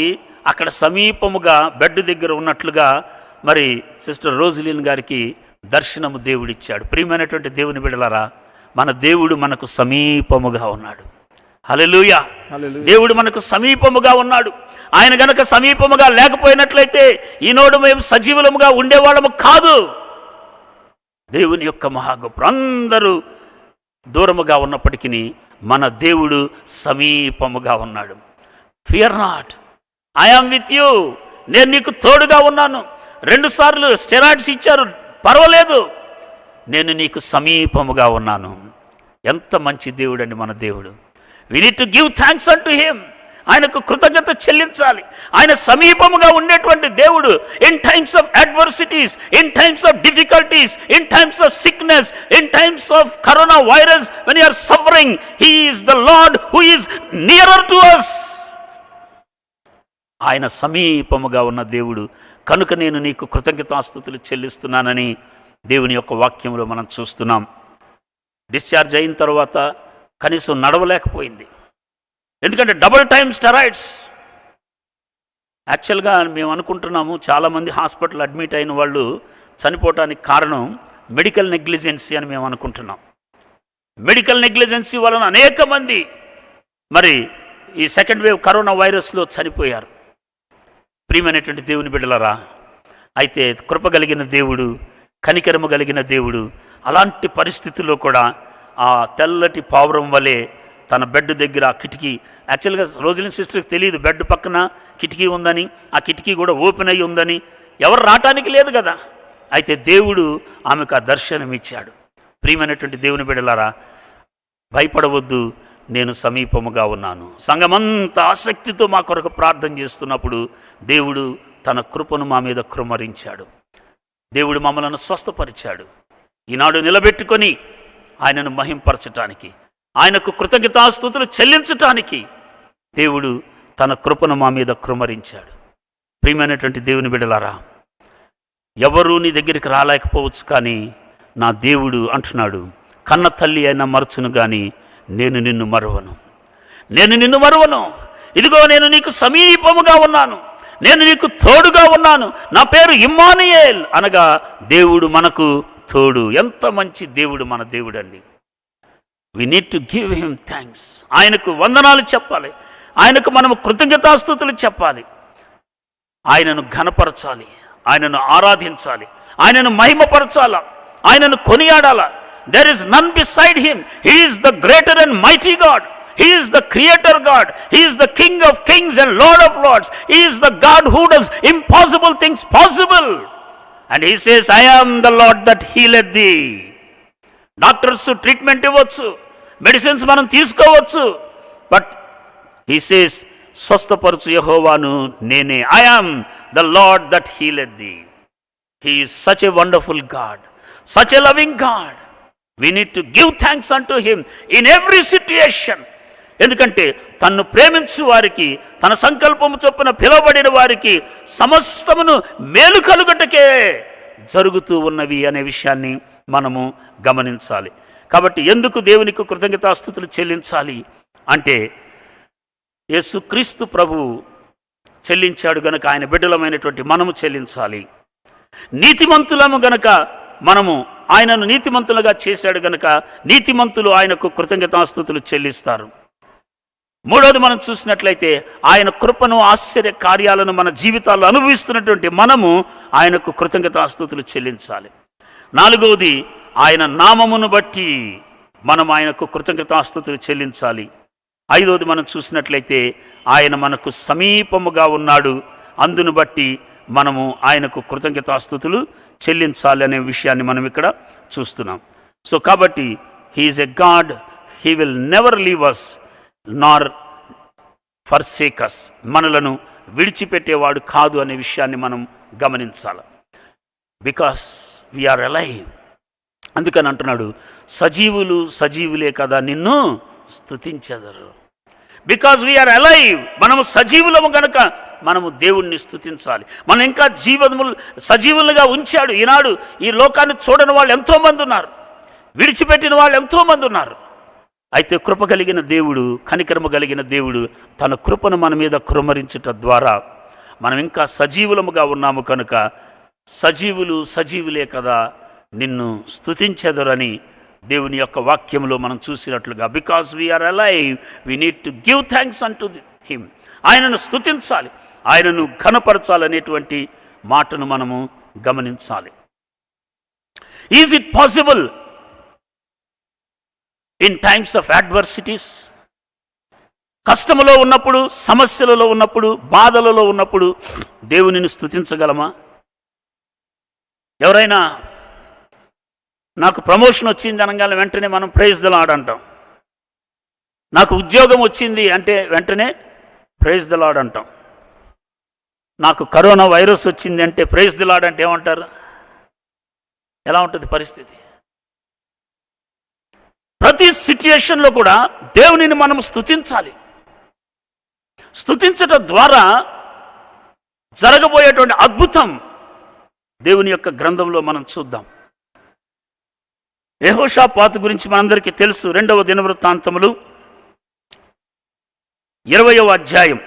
అక్కడ సమీపముగా బెడ్ దగ్గర ఉన్నట్లుగా మరి సిస్టర్ రోజలిన్ గారికి దర్శనము దేవుడిచ్చాడు. ప్రియమైనటువంటి దేవుని బిడ్డలారా, మన దేవుడు మనకు సమీపముగా ఉన్నాడు. హల్లెలూయా. దేవుడు మనకు సమీపముగా ఉన్నాడు. ఆయన గనక సమీపముగా లేకపోయినట్లయితే ఈనాడు మేము సజీవులముగా ఉండేవాళ్ళము కాదు. దేవుని యొక్క మహాగొప్ప, అందరూ దూరముగా ఉన్నప్పటికీ మన దేవుడు సమీపముగా ఉన్నాడు. Fear not, I am with you, నేను నీకు తోడుగా ఉన్నాను. 2 సార్లు స్టెరాయిడ్స్ ఇచ్చారు, పర్వాలేదు, నేను నీకు సమీపముగా ఉన్నాను. ఎంత మంచి దేవుడు అండి మన దేవుడు. We need to give thanks an to హిమ్. ఆయనకు కృతజ్ఞత చెల్లించాలి. ఆయన సమీపముగా ఉండేటువంటి దేవుడు. In times of adversities, in times of difficulties, in times of sickness, in times of corona virus, when you are suffering, he is the Lord who is nearer to us. ఆయన సమీపముగా ఉన్న దేవుడు కనుక నేను నీకు కృతజ్ఞతాస్తుతులు చెల్లిస్తున్నానని దేవుని యొక్క వాక్యంలో మనం చూస్తున్నాం. డిశ్చార్జ్ అయిన తర్వాత కనీసం నడవలేకపోయింది. ఎందుకంటే డబుల్ టైం స్టెరాయిడ్స్. యాక్చువల్గా మేము అనుకుంటున్నాము, చాలామంది హాస్పిటల్ అడ్మిట్ అయిన వాళ్ళు చనిపోవటానికి కారణం మెడికల్ నెగ్లిజెన్సీ అని మేము అనుకుంటున్నాం. మెడికల్ నెగ్లిజెన్సీ వలన అనేక మంది మరి ఈ సెకండ్ వేవ్ కరోనా వైరస్లో చనిపోయారు. ప్రియమైనటువంటి దేవుని బిడ్డలారా, అయితే కృప కలిగిన దేవుడు, కనికరము కలిగిన దేవుడు అలాంటి పరిస్థితుల్లో కూడా ఆ తెల్లటి పావురం వలె తన బెడ్ దగ్గర ఆ కిటికీ, యాక్చువల్గా రోజలిన్ సిస్టర్కి తెలియదు బెడ్ పక్కన కిటికీ ఉందని, ఆ కిటికీ కూడా ఓపెన్ అయ్యి ఉందని, ఎవరు రావటానికి లేదు కదా. అయితే దేవుడు ఆమెకు ఆ దర్శనం ఇచ్చాడు. ప్రియమైనటువంటి దేవుని బిడ్డలారా, భయపడవద్దు, నేను సమీపముగా ఉన్నాను. సంఘమంతా ఆసక్తితో మా కొరకు ప్రార్థన చేస్తున్నప్పుడు దేవుడు తన కృపను మా మీద కృమ్మరించాడు. దేవుడు మమ్మలను స్వస్థపరిచాడు. ఈనాడు నిలబెట్టుకొని ఆయనను మహింపరచటానికి, ఆయనకు కృతజ్ఞతాస్తుతులు చెల్లించటానికి దేవుడు తన కృపను మా మీద కృమ్మరించాడు. ప్రియమైనటువంటి దేవుని బిడ్డలారా, ఎవరూ నీ దగ్గరికి రాలేకపోవచ్చు, కానీ నా దేవుడు అంటున్నాడు, కన్న తల్లి అయినా మరచును కానీ నేను నిన్ను మరువను, నేను నిన్ను మరువను. ఇదిగో నేను నీకు సమీపముగా ఉన్నాను, నేను నీకు తోడుగా ఉన్నాను. నా పేరు ఇమ్మానుయేల్, అనగా దేవుడు మనకు తోడు. ఎంత మంచి దేవుడు మన దేవుడు అండి. We need to give him thanks. ఆయనకు వందనాలు చెప్పాలి, ఆయనకు మనము కృతజ్ఞతాస్తుతులు చెప్పాలి, ఆయనను ఘనపరచాలి, ఆయనను ఆరాధించాలి, ఆయనను మహిమపరచాల, ఆయనను కొనియాడాల. There is none beside him. He is the greater and mighty God. He is the creator God. He is the King of kings and Lord of lords. He is the God who does impossible things possible. And he says, I am the Lord that healeth thee. Doctors treatment ఇవ్వచ్చు, medicines మనం తీసుకోవచ్చు, but he says, స్వస్థపరచు యెహోవాను నేనే. I am the Lord that healeth thee. He is such a wonderful God, such a loving God. We need to give thanks unto him in every situation. ఎందుకంటే తన్ను ప్రేమించు వారికి, తన సంకల్పము చొప్పున పిలువబడిన వారికి సమస్తమును మేలు కలుగుటకే జరుగుతూ ఉన్నవి అనే విషయాన్ని మనము గమనించాలి. కాబట్టి ఎందుకు దేవునికి కృతజ్ఞతాస్తుతులు చెల్లించాలి అంటే, యేసుక్రీస్తు ప్రభువు చెల్లించాడు గనుక ఆయన బిడ్డలమైనటువంటి మనము చెల్లించాలి. నీతిమంతులము గనక మనము, ఆయనను నీతిమంతులుగా చేశాడు గనక నీతిమంతులు ఆయనకు కృతజ్ఞతాస్తుతులు చెల్లిస్తారు. మూడవది మనం చూసినట్లయితే, ఆయన కృపను, ఆశ్చర్య కార్యాలను మన జీవితాల్లో అనుభవిస్తున్నటువంటి మనము ఆయనకు కృతజ్ఞతాస్తుతులు చెల్లించాలి. నాలుగవది, ఆయన నామమును బట్టి మనం ఆయనకు కృతజ్ఞతాస్తుతులు చెల్లించాలి. ఐదవది మనం చూసినట్లయితే, ఆయన మనకు సమీపముగా ఉన్నాడు, అందును బట్టి మనము ఆయనకు కృతజ్ఞతాస్తుతులు చెల్లించాలి అనే విషయాన్ని మనం ఇక్కడ చూస్తున్నాం. సో కాబట్టి he is a God, he will never leave us nor forsake అస్. మనలను విడిచిపెట్టేవాడు కాదు అనే విషయాన్ని మనం గమనించాలి. Because we are alive. అందుకని అంటున్నాడు, సజీవులు సజీవులే కదా నిన్ను స్తుతించెదరు. బికాజ్ వీఆర్ అలైవ్, మనము సజీవులము కనుక మనము దేవుణ్ణి స్తుతించాలి. మనం ఇంకా సజీవులుగా ఉంచాడు. ఈనాడు ఈ లోకాన్ని చూడని వాళ్ళు ఎంతోమంది ఉన్నారు, విడిచిపెట్టిన వాళ్ళు ఎంతోమంది ఉన్నారు. అయితే కృప కలిగిన దేవుడు, కనికరము కలిగిన దేవుడు తన కృపను మన మీద కృమ్మరించుట ద్వారా మనం ఇంకా సజీవులముగా ఉన్నాము కనుక, సజీవులు సజీవులే కదా నిన్ను స్తుతించెదరని దేవుని యొక్క వాక్యంలో మనం చూసినట్లుగా, because we are alive we need to give thanks unto him. ఆయనను స్తుతించాలి, ఆయనను ఘనపరచాలనేటువంటి మాటను మనము గమనించాలి. Is it possible in times of adversities? కష్టములో ఉన్నప్పుడు, సమస్యలలో ఉన్నప్పుడు, బాధలలో ఉన్నప్పుడు దేవునిని స్తుతించగలమా? ఎవరైనా నాకు ప్రమోషన్ వచ్చింది అనగానే వెంటనే మనం ప్రైజ్ ద లార్డ్ అంటాం. నాకు ఉద్యోగం వచ్చింది అంటే వెంటనే ప్రైజ్ ద లార్డ్ అంటాం. నాకు కరోనా వైరస్ వచ్చింది అంటే ప్రైజ్ ద లార్డ్ అంటే ఏమంటారు? ఎలా ఉంటుంది పరిస్థితి? ప్రతి సిట్యుయేషన్లో కూడా దేవునిని మనం స్తుతించాలి. స్తుతించటం ద్వారా జరగబోయేటువంటి అద్భుతం దేవుని యొక్క గ్రంథంలో మనం చూద్దాం. యెహోషాపాతు గురించి మనందరికీ తెలుసు. 2వ దినవృత్తాంతములు 20వ అధ్యాయం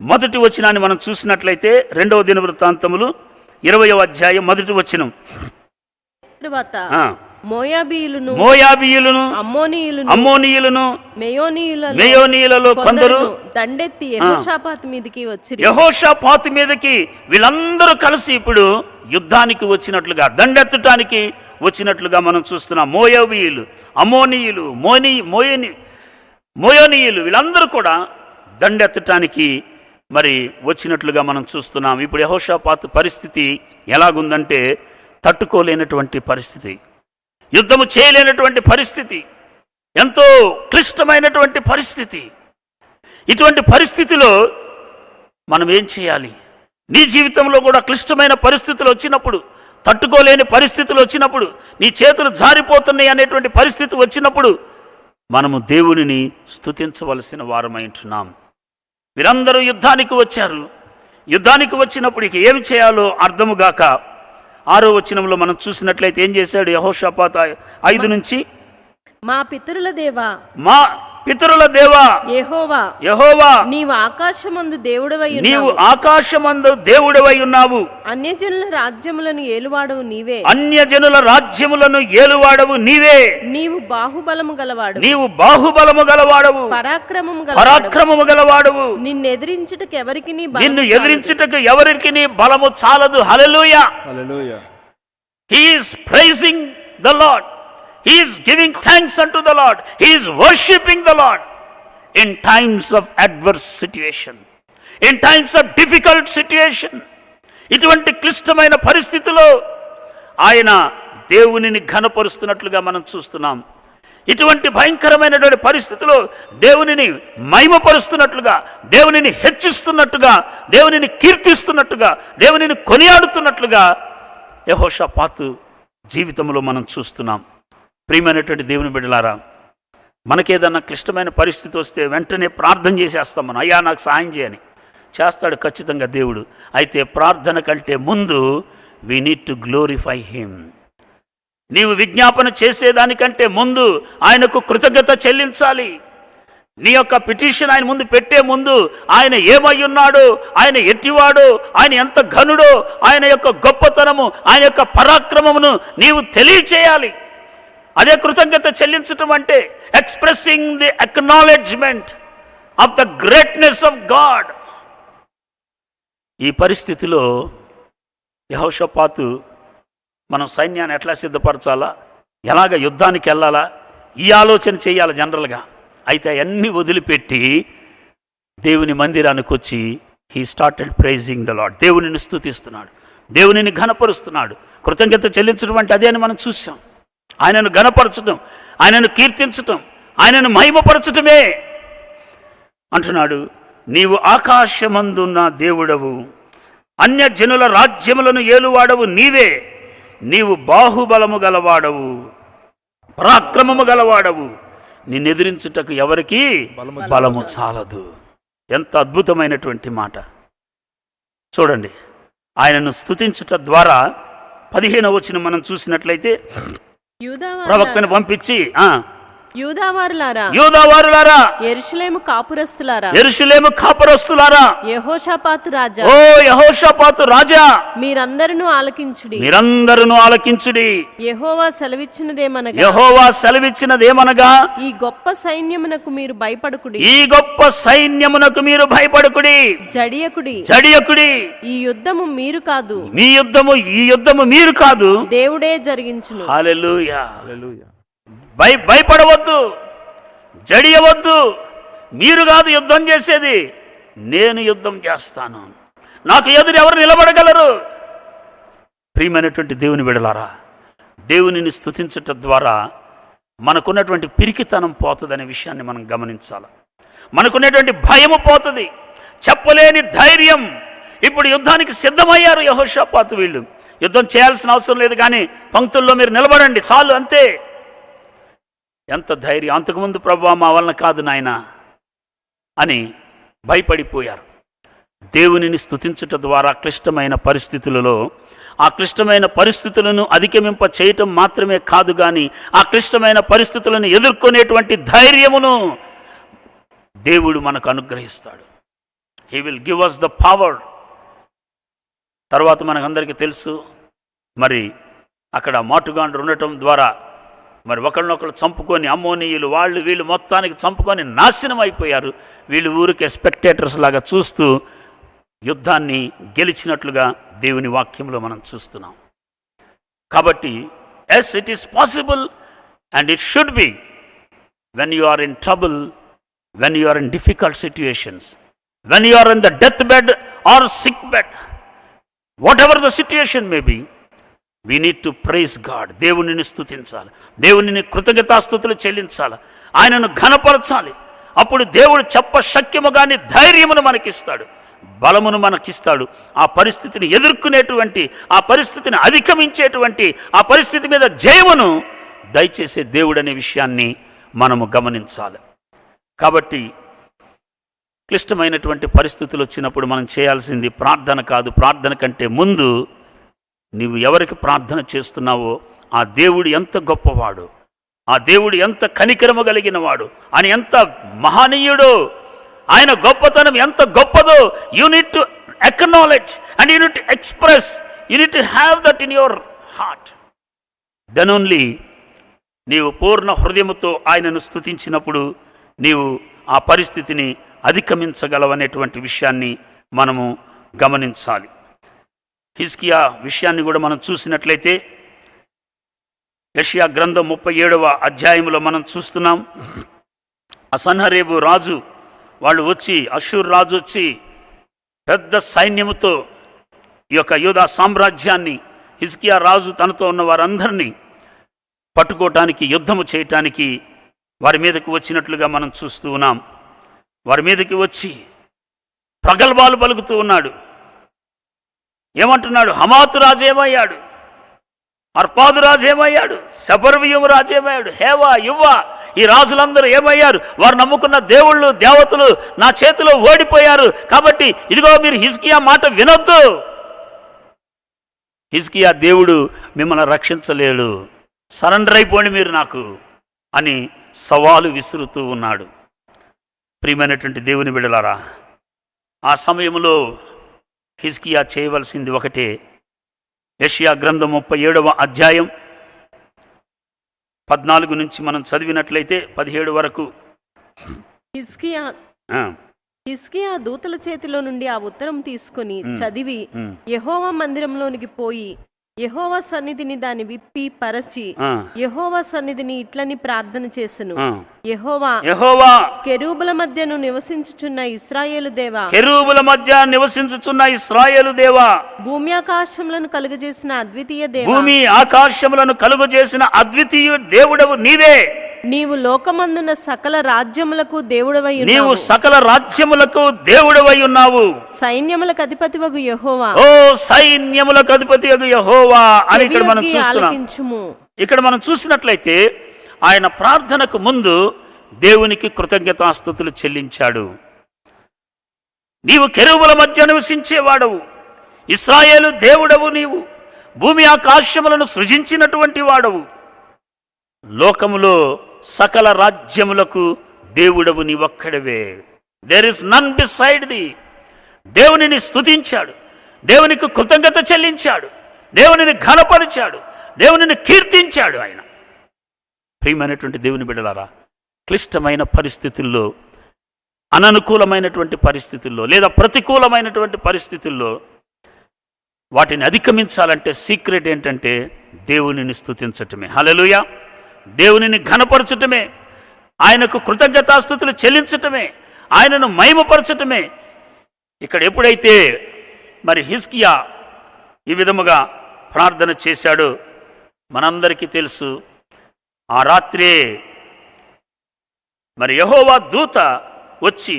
మొదటి వచనాన్ని మనం చూసినట్లయితే, 2వ దినవృత్తాంతములు 20వ అధ్యాయం మొదటి వచనం. తరువాత మోయాబీయులను, అమ్మోనీయులను, మెయోనీయులలో కొందరు దండెత్తి యెహోషాపాతు మీదకి వచ్చి, యెహోషాపాతు మీదకి వీళ్ళందరూ కలిసి ఇప్పుడు యుద్ధానికి వచ్చినట్లుగా, దండెత్తటానికి వచ్చినట్లుగా మనం చూస్తున్నాం. మోయాబీయులు, అమోనీయులు, మోయోనీయులు వీళ్ళందరూ కూడా దండెత్తటానికి మరి వచ్చినట్లుగా మనం చూస్తున్నాం. ఇప్పుడు యెహోషాపాతు పరిస్థితి ఎలాగుందంటే తట్టుకోలేనటువంటి పరిస్థితి, యుద్ధము చేయలేనటువంటి పరిస్థితి, ఎంతో క్లిష్టమైనటువంటి పరిస్థితి. ఇటువంటి పరిస్థితిలో మనం ఏం చేయాలి? నీ జీవితంలో కూడా క్లిష్టమైన పరిస్థితులు వచ్చినప్పుడు, తట్టుకోలేని పరిస్థితులు వచ్చినప్పుడు, నీ చేతులు జారిపోతున్నాయి అనేటువంటి పరిస్థితి వచ్చినప్పుడు మనము దేవునిని స్తుతించవలసిన వారమై ఉంటున్నాం. వీరందరూ యుద్ధానికి వచ్చారు. యుద్ధానికి వచ్చినప్పుడు ఇక ఏమి చేయాలో అర్థముగాక 6వ వచనంలో మనం చూసినట్లయితే ఏం చేశాడు యెహోషాపాతు? 5 నుంచి, మా పితరుల దేవా, మా పితరుల దేవా యెహోవా, నీవు ఆకాశమందు దేవుడవై నీవు ఆకాశమందు దేవుడవై ఉన్నావు. అన్యజనుల రాజ్యములను ఏలువాడవు నీవే. అన్యజనుల రాజ్యములను ఏలువాడవు నీవే. నీవు బాహుబలము గలవాడు. నీవు బాహుబలము గలవాడవు, పరాక్రమము గలవాడవు. నిన్ను ఎదిరించుటకు ఎవరికి బలము చాలదు. హల్లెలూయా. He is praising the Lord. He is giving thanks unto the Lord. He is worshiping the Lord in times of adverse situation, in times of difficult situation. ఇటువంటి క్లిష్టమైన పరిస్థితిలో ఆయన దేవునిని ఘనపరుస్తున్నట్లుగా మనం చూస్తున్నాం. ఇటువంటి భయంకరమైనటువంటి పరిస్థితిలో దేవునిని మహిమపరుస్తున్నట్లుగా, దేవునిని హెచ్చిస్తున్నట్టుగా, దేవునిని కీర్తిస్తున్నట్టుగా, దేవునిని కొనియాడుతున్నట్లుగా యెహోషాపాతు జీవితంలో మనం చూస్తున్నాం. ప్రియమైనటువంటి దేవుని బిడ్డలారా, మనకేదన్నా క్లిష్టమైన పరిస్థితి వస్తే వెంటనే ప్రార్థన చేసేస్తాం మనం, అయ్యా నాకు సహాయం చేయని. చేస్తాడు ఖచ్చితంగా దేవుడు. అయితే ప్రార్థన కంటే ముందు we need to glorify him. నీవు విజ్ఞాపన చేసేదానికంటే ముందు ఆయనకు కృతజ్ఞత చెల్లించాలి. నీ యొక్క పిటిషన్ ఆయన ముందు పెట్టే ముందు ఆయన ఏమై ఉన్నాడో, ఆయన ఎట్టివాడో, ఆయన ఎంత ఘనుడో, ఆయన యొక్క గొప్పతనము, ఆయన యొక్క పరాక్రమమును నీవు తెలియచేయాలి. అదే కృతజ్ఞత చెల్లించటం అంటే expressing the acknowledgement of the greatness of God. ఈ పరిస్థితిలో యెహోషాపాతు మనం సైన్యాన్ని ఎట్లా సిద్ధపరచాలా, ఎలాగ యుద్ధానికి వెళ్ళాలా, ఈ ఆలోచన చేయాలి జనరల్గా. అయితే అవన్నీ వదిలిపెట్టి దేవుని మందిరానికి వచ్చి he started pricing the lord. దేవునిని స్తుతిస్తున్నాడు, దేవునిని ఘనపరుస్తున్నాడు. కృతజ్ఞత చెల్లించడం అంటే అదే అని మనం చూసాం. ఆయనను ఘనపరచడం, ఆయనను కీర్తించటం, ఆయనను మహిమపరచటమే. అంటున్నాడు, నీవు ఆకాశమందున్న దేవుడవు, అన్యజనుల రాజ్యములను ఏలువాడవు నీవే. నీవు బాహుబలము గలవాడవు, పరాక్రమము గలవాడవు. నిన్నెదిరించుటకు ఎవరికి బలము చాలదు. ఎంత అద్భుతమైనటువంటి మాట చూడండి. ఆయనను స్తుతించుట ద్వారా 15వ వచనం మనం చూసినట్లయితే ప్రవక్తను పంపించి, యూదావారులారా, యెరూషలేము కాపురస్తులారా, యెహోషాపాతు రాజా, మీరందరూ ఆలకించుడి. యెహోవా సెలవిచ్చినదేమనగా, ఈ గొప్ప సైన్యమునకు మీరు భయపడకుడి, జడియకుడి. ఈ యుద్ధము మీరు కాదు, దేవుడే జరిగించును. హల్లెలూయా. భయపడవద్దు, జడియవద్దు. మీరు కాదు యుద్ధం చేసేది, నేను యుద్ధం చేస్తాను. నాకు ఎదురు ఎవరు నిలబడగలరు? ప్రియమైనటువంటి దేవుని బిడ్డలారా, దేవునిని స్తుతించటం ద్వారా మనకున్నటువంటి పిరికితనం పోతుందనే విషయాన్ని మనం గమనించాలి. మనకున్నటువంటి భయము పోతుంది, చెప్పలేని ధైర్యం. ఇప్పుడు యుద్ధానికి సిద్ధమయ్యారు యెహోషాపాతు. వీళ్ళు యుద్ధం చేయాల్సిన అవసరం లేదు, కానీ పంక్తుల్లో మీరు నిలబడండి చాలు, అంతే. ఎంత ధైర్యం! అంతకుముందు ప్రభువా మా వలన కాదు నాయనా అని భయపడిపోయారు. దేవునిని స్తుతించుట ద్వారా క్లిష్టమైన పరిస్థితులలో, ఆ క్లిష్టమైన పరిస్థితులను అధిగమింప చేయటం మాత్రమే కాదు, కానీ ఆ క్లిష్టమైన పరిస్థితులను ఎదుర్కొనేటువంటి ధైర్యమును దేవుడు మనకు అనుగ్రహిస్తాడు. He will give us the power. తర్వాత మనకందరికీ తెలుసు, మరి అక్కడ మాటుగాండ్రు ఉండటం ద్వారా మరి ఒకళ్ళనొకళ్ళు చంపుకొని, అమ్మోనీయులు వాళ్ళు వీళ్ళు మొత్తానికి చంపుకొని నాశనం అయిపోయారు. వీళ్ళు ఊరికే స్పెక్టేటర్స్ లాగా చూస్తూ యుద్ధాన్ని గెలిచినట్లుగా దేవుని వాక్యంలో మనం చూస్తున్నాం. కాబట్టి yes, it is possible and it should be when you are in trouble, when you are in difficult situations, when you are in the death bed or sick bed, whatever the situation may be, we need to praise God. దేవునిని స్తుతించాలి, దేవునిని కృతజ్ఞతాస్తుతులు చెల్లించాలి, ఆయనను ఘనపరచాలి. అప్పుడు దేవుడు చెప్పశక్యము గాని ధైర్యమును మనకిస్తాడు, బలమును మనకిస్తాడు. ఆ పరిస్థితిని ఎదుర్కొనేటువంటి, ఆ పరిస్థితిని అధిగమించేటువంటి, ఆ పరిస్థితి మీద జయమును దయచేసే దేవుడనే విషయాన్ని మనము గమనించాలి. కాబట్టి క్లిష్టమైనటువంటి పరిస్థితులు వచ్చినప్పుడు మనం చేయాల్సింది ప్రార్థన కాదు. ప్రార్థన కంటే ముందు నీవు ఎవరికి ప్రార్థన చేస్తున్నావో ఆ దేవుడు ఎంత గొప్పవాడు, ఆ దేవుడు ఎంత కనికరము కలిగిన వాడు, ఆయన ఎంత మహనీయుడో, ఆయన గొప్పతనం ఎంత గొప్పదో you need to acknowledge and you need to express, you need to have that in your heart. Then only నీవు పూర్ణ హృదయముతో ఆయనను స్తుతించినప్పుడు నీవు ఆ పరిస్థితిని అధిగమించగలవనేటువంటి విషయాన్ని మనము గమనించాలి. హిజ్కియా విషయాన్ని కూడా మనం చూసినట్లయితే యెషయా గ్రంథం 37వ అధ్యాయంలో మనం చూస్తున్నాం. అసన్హరేబు రాజు వాళ్ళు వచ్చి, అషూర్ రాజు వచ్చి పెద్ద సైన్యముతో ఈ యొక్క యూదా సామ్రాజ్యాన్ని, హిజ్కియా రాజు తనతో ఉన్న వారందరినీ పట్టుకోవటానికి, యుద్ధము చేయటానికి వారి మీదకి వచ్చినట్లుగా మనం చూస్తూ ఉన్నాం. వారి మీదకి వచ్చి ప్రగల్భాలు పలుకుతూ ఉన్నాడు. ఏమంటున్నాడు? హమాతు రాజు ఏమయ్యాడు, అర్పాదు రాజు ఏమయ్యాడు, శపర్వీయము రాజు ఏమయ్యాడు, హేవా యువ్వా ఈ రాజులందరూ ఏమయ్యారు? వారు నమ్ముకున్న దేవుళ్ళు దేవతలు నా చేతిలో ఓడిపోయారు. కాబట్టి ఇదిగో మీరు హిజ్కియా మాట వినొద్దు, హిజ్కియా దేవుడు మిమ్మల్ని రక్షించలేడు, సరెండర్ అయిపోండి మీరు నాకు అని సవాలు విసురుతూ ఉన్నాడు. ప్రియమైనటువంటి దేవుని బిడ్డలారా, ఆ సమయంలో హిజ్కియా చేయవలసింది ఒకటే. యెషయా గ్రంథం 37వ అధ్యాయం 14 నుంచి మనం చదివినట్లయితే 17 వరకు. హిజ్కియా దూతల చేతిలో నుండి ఆ ఉత్తరం తీసుకుని చదివి యెహోవా మందిరంలోనికి పోయి యెహోవా సన్నిధిని దాన్ని విప్పి పరచి యెహోవా సన్నిధిని ఇట్లని ప్రార్థన చేసెను. యెహోవా కెరూబుల మధ్యను నివసించుచున్న ఇశ్రాయేలు దేవా, కెరూబుల మధ్య నివసించుచున్న ఇశ్రాయేలు దేవా, భూమి ఆకాశములను కలుగజేసిన అద్వితీయ దేవా, భూమి ఆకాశములను కలుగజేసిన అద్వితీయ దేవుడవు నీవే. నీవు లోకమందున్న సకల రాజ్యములకు దేవుడవై ఉన్నావు. నీవు సకల రాజ్యములకు దేవుడవై ఉన్నావు. సైన్యములకు అధిపతివగు యెహోవా, ఓ సైన్యములకు అధిపతివగు యెహోవా అని ఇక్కడ మనం చూస్తున్నాం. ఇక్కడ మనం చూసినట్లయితే ఆయన ప్రార్థనకు ముందు దేవునికి కృతజ్ఞతాస్తుతులు చెల్లించాడు. నీవు కెరూబుల మధ్య నివసించేవాడవు, ఇశ్రాయేలు దేవుడవు నీవు, భూమి ఆకాశములను సృజించినటువంటి వాడవు, లోకములో సకల రాజ్యములకు దేవుడవు నీ ఒక్కడవే. There is none beside thee. దేవునిని స్తుతించాడు, దేవునికి కృతజ్ఞత చెల్లించాడు, దేవునిని ఘనపరిచాడు, దేవునిని కీర్తించాడు ఆయన. ప్రియమైనటువంటి దేవుని బిడ్డలారా, క్లిష్టమైన పరిస్థితుల్లో, అననుకూలమైనటువంటి పరిస్థితుల్లో లేదా ప్రతికూలమైనటువంటి పరిస్థితుల్లో వాటిని అధిగమించాలంటే సీక్రెట్ ఏంటంటే దేవునిని స్తుతించటమే. హల్లెలూయా. దేవునిని ఘనపరచటమే, ఆయనకు కృతజ్ఞతాస్తుతులు చెల్లించటమే, ఆయనను మహిమపరచటమే. ఇక్కడ ఎప్పుడైతే మరి హిజ్కియా ఈ విధముగా ప్రార్థన చేశాడో మనందరికీ తెలుసు. ఆ రాత్రే మరి యెహోవా దూత వచ్చి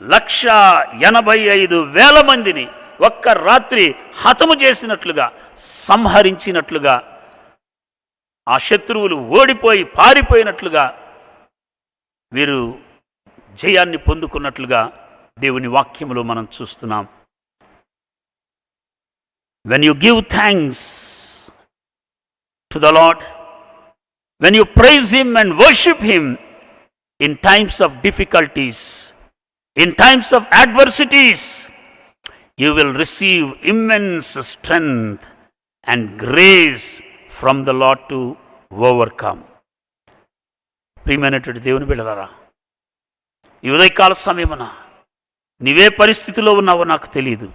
185,000 మందిని ఒక్క రాత్రి హతము చేసినట్లుగా, సంహరించినట్లుగా, ఆ శత్రువులు ఓడిపోయి పారిపోయినట్లుగా, వీరు జయాన్ని పొందుకున్నట్లుగా దేవుని వాక్యములో మనం చూస్తున్నాం. When you give thanks to the Lord, when you praise Him and worship Him in times of difficulties, in times of adversities, you will receive immense strength and grace from the Lord to overcome. ప్రియమైనటువంటి దేవుని బిడ్డలారా, ఈ ఉదయకాల సమయమున నీవే పరిస్థితిలో ఉన్నావో నాకు తెలియదు.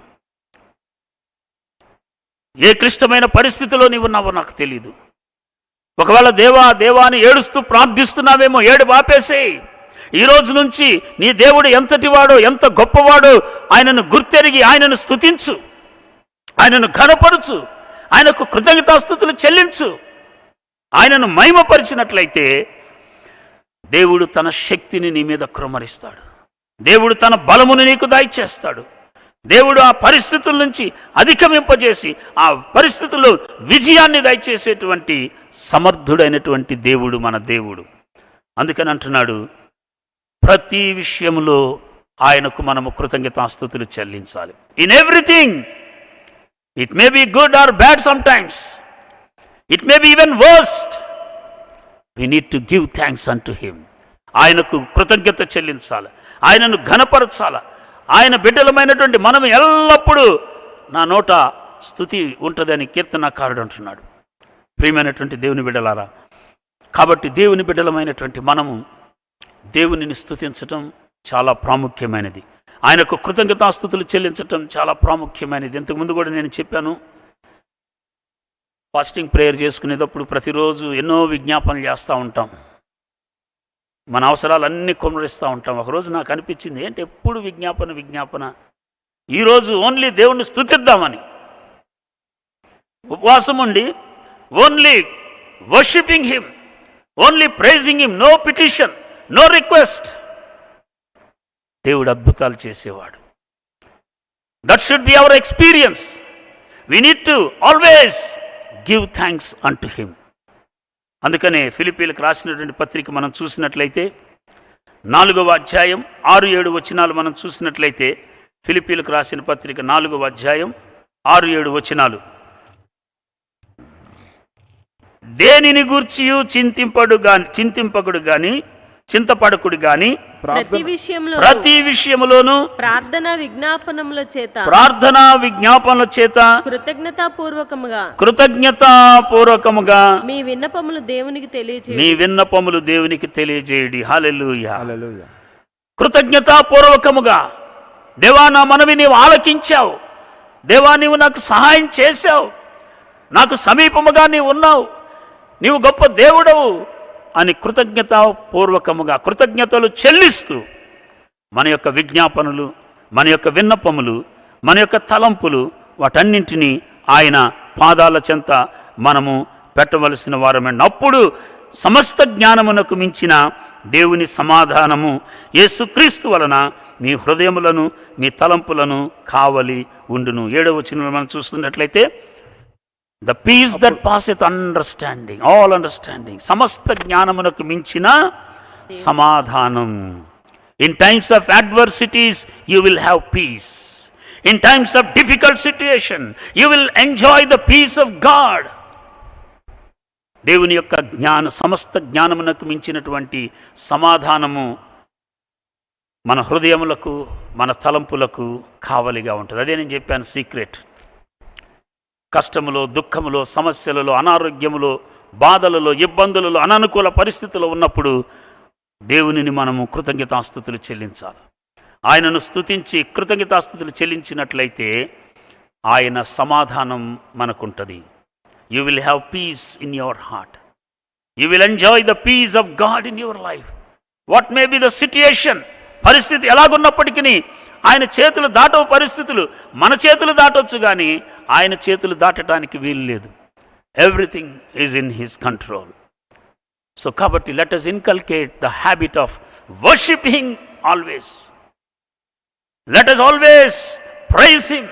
ఏ క్లిష్టమైన పరిస్థితిలో నీవు ఉన్నావో నాకు తెలియదు. ఒకవేళ దేవా దేవా అని ఏడుస్తూ ప్రార్థిస్తున్నావేమో, ఏడు ఆపేసేయ్. ఈ రోజు నుంచి నీ దేవుడు ఎంతటివాడో, ఎంత గొప్పవాడో ఆయనను గుర్తెరిగి ఆయనను స్తుతించు, ఆయనను ఘనపరచు, ఆయనకు కృతజ్ఞతాస్తుతులు చెల్లించు. ఆయనను మహిమపరిచినట్లయితే దేవుడు తన శక్తిని నీ మీద కృమ్మరిస్తాడు. దేవుడు తన బలమును నీకు దయచేస్తాడు. దేవుడు ఆ పరిస్థితుల నుంచి అధిగమింపజేసి ఆ పరిస్థితుల్లో విజయాన్ని దయచేసేటువంటి సమర్థుడైనటువంటి దేవుడు మన దేవుడు. అందుకని అంటున్నాడు, ప్రతి విషయంలో ఆయనకు మనము కృతజ్ఞతాస్తుతులు చెల్లించాలి. In everything, it may be good or bad some times, it may be even worst, we need to give thanks unto him. ఆయనకు కృతజ్ఞత చెల్లించాలి, ఆయనను ఘనపరచాలి. ఆయన బిడ్డలమైనటువంటి మనం ఎల్లప్పుడూ నా నోట స్తుతి ఉంటుందని కీర్తనకారుడు అంటున్నాడు. ప్రియమైనటువంటి దేవుని బిడ్డలారా, కాబట్టి దేవుని బిడ్డలమైనటువంటి మనము దేవునిని స్తుతించటం చాలా ప్రాముఖ్యమైనది. ఆయనకు కృతజ్ఞతాస్తుతులు చెల్లించటం చాలా ప్రాముఖ్యమైనది. ఇంతకుముందు కూడా నేను చెప్పాను, ఫాస్టింగ్ ప్రేయర్ చేసుకునేటప్పుడు ప్రతిరోజు ఎన్నో విజ్ఞాపనలు చేస్తూ ఉంటాం, మన అవసరాలన్నీ కొమ్మరిస్తూ ఉంటాం. ఒకరోజు నాకు అనిపించింది, ఏంటి ఎప్పుడు విజ్ఞాపన, ఈరోజు ఓన్లీ దేవుణ్ణి స్తుతిద్దామని ఉపవాసం ఉండి only worshipping him, only praising him, no petition, no request. దేవుడు అద్భుతాలు చేసేవాడు. That should be our experience. We need to always give thanks unto him. అందుకనే ఫిలిప్పీలకు రాసినటువంటి పత్రిక మనం చూసినట్లయితే 4వ అధ్యాయం 6-7 వచనాలు మనం చూసినట్లయితే, ఫిలిప్పీలకు రాసిన పత్రిక 4వ అధ్యాయం 6-7 వచనాలు, దేనిని గూర్చియు చింతింపకుడు గాని చింతపడకుడు గాని ప్రతి విషయములోను ప్రార్థనా విజ్ఞాపనముల చేత కృతజ్ఞతాపూర్వకముగా మీ విన్నపములు దేవునికి తెలియజేయుడి. హల్లెలూయా. కృతజ్ఞతాపూర్వకముగా, దేవా నా మనవి నీవు ఆలకించావు, దేవా నీవు నాకు సహాయం చేశావు, నాకు సమీపముగా నీవు ఉన్నావు, నీవు గొప్ప దేవుడవు అని కృతజ్ఞతాపూర్వకముగా కృతజ్ఞతలు చెల్లిస్తూ మన యొక్క విజ్ఞాపనలు, మన యొక్క విన్నపములు, మన యొక్క తలంపులు వాటన్నింటినీ ఆయన పాదాల చెంత మనము పెట్టవలసిన వారమండి. అప్పుడు సమస్త జ్ఞానమునకు మించిన దేవుని సమాధానము యేసుక్రీస్తు వలన మీ హృదయములను మీ తలంపులను కావలి ఉండును. 7వ వచనంలో మనం చూస్తున్నట్లయితే, the peace that passeth understanding, all understanding, సమస్త జ్ఞానమునకు మించిన సమాధానం. In times of adversities you will have peace. In times of difficult situation you will enjoy the peace of God. దేవుని యొక్క సమస్త జ్ఞానమునకు మించినటువంటి సమాధానము మన హృదయములకు మన తలంపులకు కావలిగా ఉంటుంది. అదే నేను చెప్పాను సీక్రెట్. కష్టములో, దుఃఖములో, సమస్యలలో, అనారోగ్యములో, బాధలలో, ఇబ్బందులలో, అననుకూల పరిస్థితుల్లో ఉన్నప్పుడు దేవునిని మనము కృతజ్ఞతాస్తుతులు చెల్లించాలి. ఆయనను స్తుతించి కృతజ్ఞతాస్తుతులు చెల్లించినట్లయితే ఆయన సమాధానం మనకుంటుంది. You will have peace in your heart. You will enjoy the peace of God in your life. What may be the situation, పరిస్థితి ఎలాగున్నప్పటికీ ఆయన చేతులు దాటవు పరిస్థితులు, మన చేతులు దాటొచ్చు కానీ ఆయన చేతులు దాటడానికి వీలు లేదు. Everything is in his control. So కాబట్టి let us inculcate the habit of worshiping always. Let us always praise him.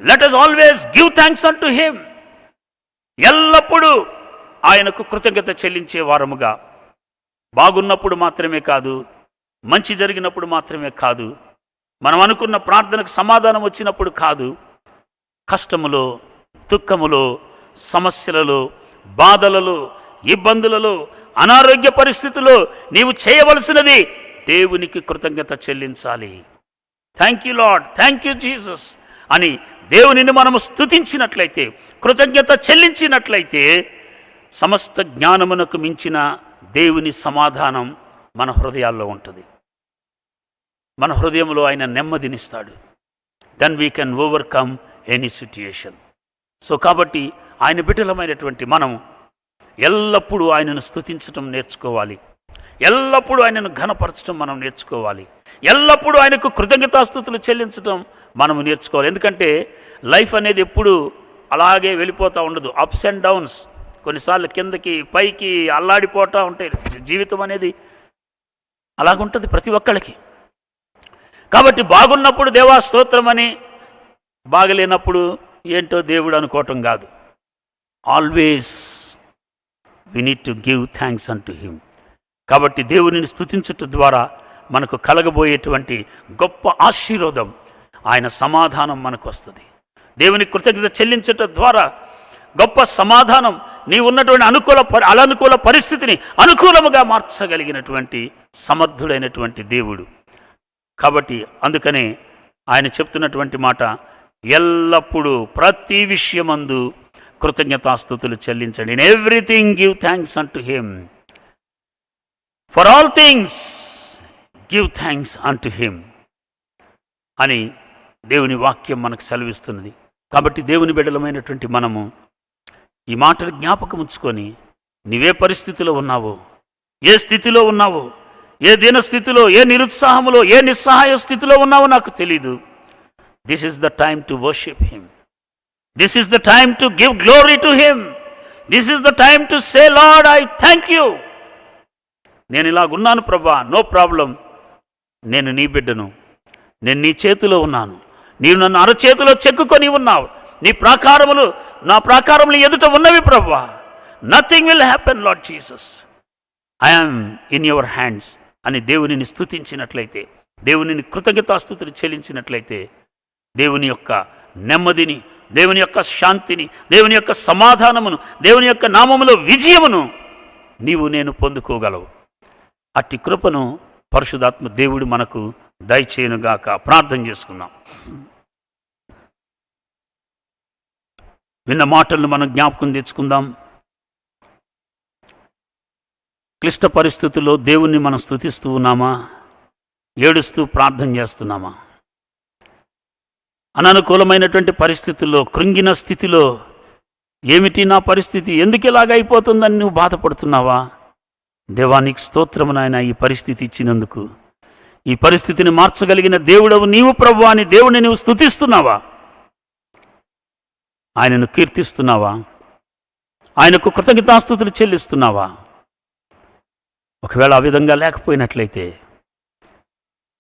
Let us always give thanks unto him. ఎల్లప్పుడూ ఆయనకు కృతజ్ఞత చెల్లించే వారముగా, బాగున్నప్పుడు మాత్రమే కాదు, మంచి జరిగినప్పుడు మాత్రమే కాదు, మనం అనుకున్న ప్రార్థనకు సమాధానం వచ్చినప్పుడు కాదు, కష్టములో, దుఃఖములో, సమస్యలలో, బాధలలో, ఇబ్బందులలో, అనారోగ్య పరిస్థితుల్లో నీవు చేయవలసినది దేవునికి కృతజ్ఞత చెల్లించాలి. Thank you lord, thank you Jesus అని దేవునిని మనము స్తుతించినట్లయితే, కృతజ్ఞత చెల్లించినట్లయితే సమస్త జ్ఞానమునకు మించిన దేవుని సమాధానం మన హృదయాల్లో ఉంటుంది. మన హృదయంలో ఆయన నెమ్మదినిస్తాడు. Then we can overcome any situation. So కాబట్టి ఆయన బిడ్డలమైనటువంటి మనం ఎల్లప్పుడూ ఆయనను స్తుతించటం నేర్చుకోవాలి, ఎల్లప్పుడూ ఆయనను ఘనపరచడం మనం నేర్చుకోవాలి, ఎల్లప్పుడూ ఆయనకు కృతజ్ఞతాస్తుతులు చెల్లించడం మనము నేర్చుకోవాలి. ఎందుకంటే లైఫ్ అనేది ఎప్పుడు అలాగే వెళ్ళిపోతూ ఉండదు, అప్స్ అండ్ డౌన్స్, కొన్నిసార్లు కిందకి పైకి అల్లాడిపోతూ ఉంటాయి. జీవితం అనేది అలాగుంటుంది ప్రతి ఒక్కళ్ళకి. కాబట్టి బాగున్నప్పుడు దేవా స్తోత్రం అని, బాగలేనప్పుడు ఏంటో దేవుడు అనుకోవటం కాదు. Always we need to give thanks an to him. కాబట్టి దేవునిని స్తుతించటం ద్వారా మనకు కలగబోయేటువంటి గొప్ప ఆశీర్వాదం, ఆయన సమాధానం మనకు వస్తుంది. దేవుని కృతజ్ఞత చెల్లించటం ద్వారా గొప్ప సమాధానం, నీవు ఉన్నటువంటి అననుకూల పరిస్థితిని అనుకూలముగా మార్చగలిగినటువంటి సమర్థుడైనటువంటి దేవుడు. కాబట్టి అందుకనే ఆయన చెప్తున్నటువంటి మాట, ఎల్లప్పుడూ ప్రతి విషయమందు కృతజ్ఞతాస్తుతులు చెల్లించండి. In everything give thanks an to him, for all things give thanks an to him అని దేవుని వాక్యం మనకు సెలవిస్తున్నది. కాబట్టి దేవుని బిడ్డలమైనటువంటి మనము ఈ మాటలు జ్ఞాపకం ఉంచుకొని, నీవే పరిస్థితిలో ఉన్నావో, ఏ స్థితిలో ఉన్నావో, ఏ దీన స్థితిలో, ఏ నిరుత్సాహములో, ఏ నిస్సహాయ స్థితిలో ఉన్నావో నాకు తెలీదు. This is the time to worship him, this is the time to give glory to him, this is the time to say lord I thank you. నేను ఇలాగున్నాను ప్రభా, నో ప్రాబ్లం, నేను నీ బిడ్డను, నేను నీ చేతిలో ఉన్నాను, నీవు నన్ను అరచేతిలో చెక్కుకొని ఉన్నావు, నీ ప్రాకారములు నా ప్రాకారములు ఎదుట ఉన్నవి ప్రభువా, nothing will happen lord Jesus, I'm in your hands అని దేవునిని స్తుతించినట్లయితే, దేవునిని కృతజ్ఞతాస్తుతులు చెల్లించినట్లయితే, దేవుని యొక్క నెమ్మదిని, దేవుని యొక్క శాంతిని, దేవుని యొక్క సమాధానమును, దేవుని యొక్క నామములో విజయమును నీవు నేను పొందుకోగలవు. అట్టి కృపను పరిశుద్ధాత్మ దేవుడు మనకు దయచేయునుగాక. ప్రార్థన చేసుకుందాం. విన్న మాటలను మనం జ్ఞాపకం తెచ్చుకుందాం. క్లిష్ట పరిస్థితుల్లో దేవుణ్ణి మనం స్తుతిస్తూ ఉన్నామా, ఏడుస్తూ ప్రార్థన చేస్తున్నామా? అననుకూలమైనటువంటి పరిస్థితుల్లో, కృంగిన స్థితిలో ఏమిటి నా పరిస్థితి, ఎందుకు ఇలాగ అయిపోతుందని నువ్వు బాధపడుతున్నావా? దేవానికి స్తోత్రము నాయన, ఈ పరిస్థితి ఇచ్చినందుకు, ఈ పరిస్థితిని మార్చగలిగిన దేవుడవు నీవు ప్రభువా అని దేవుని నువ్వు స్తుతిస్తున్నావా? ఆయనను కీర్తిస్తున్నావా? ఆయనకు కృతజ్ఞతాస్తుతులు చెల్లిస్తున్నావా? ఒకవేళ ఆ విధంగా లేకపోయినట్లయితే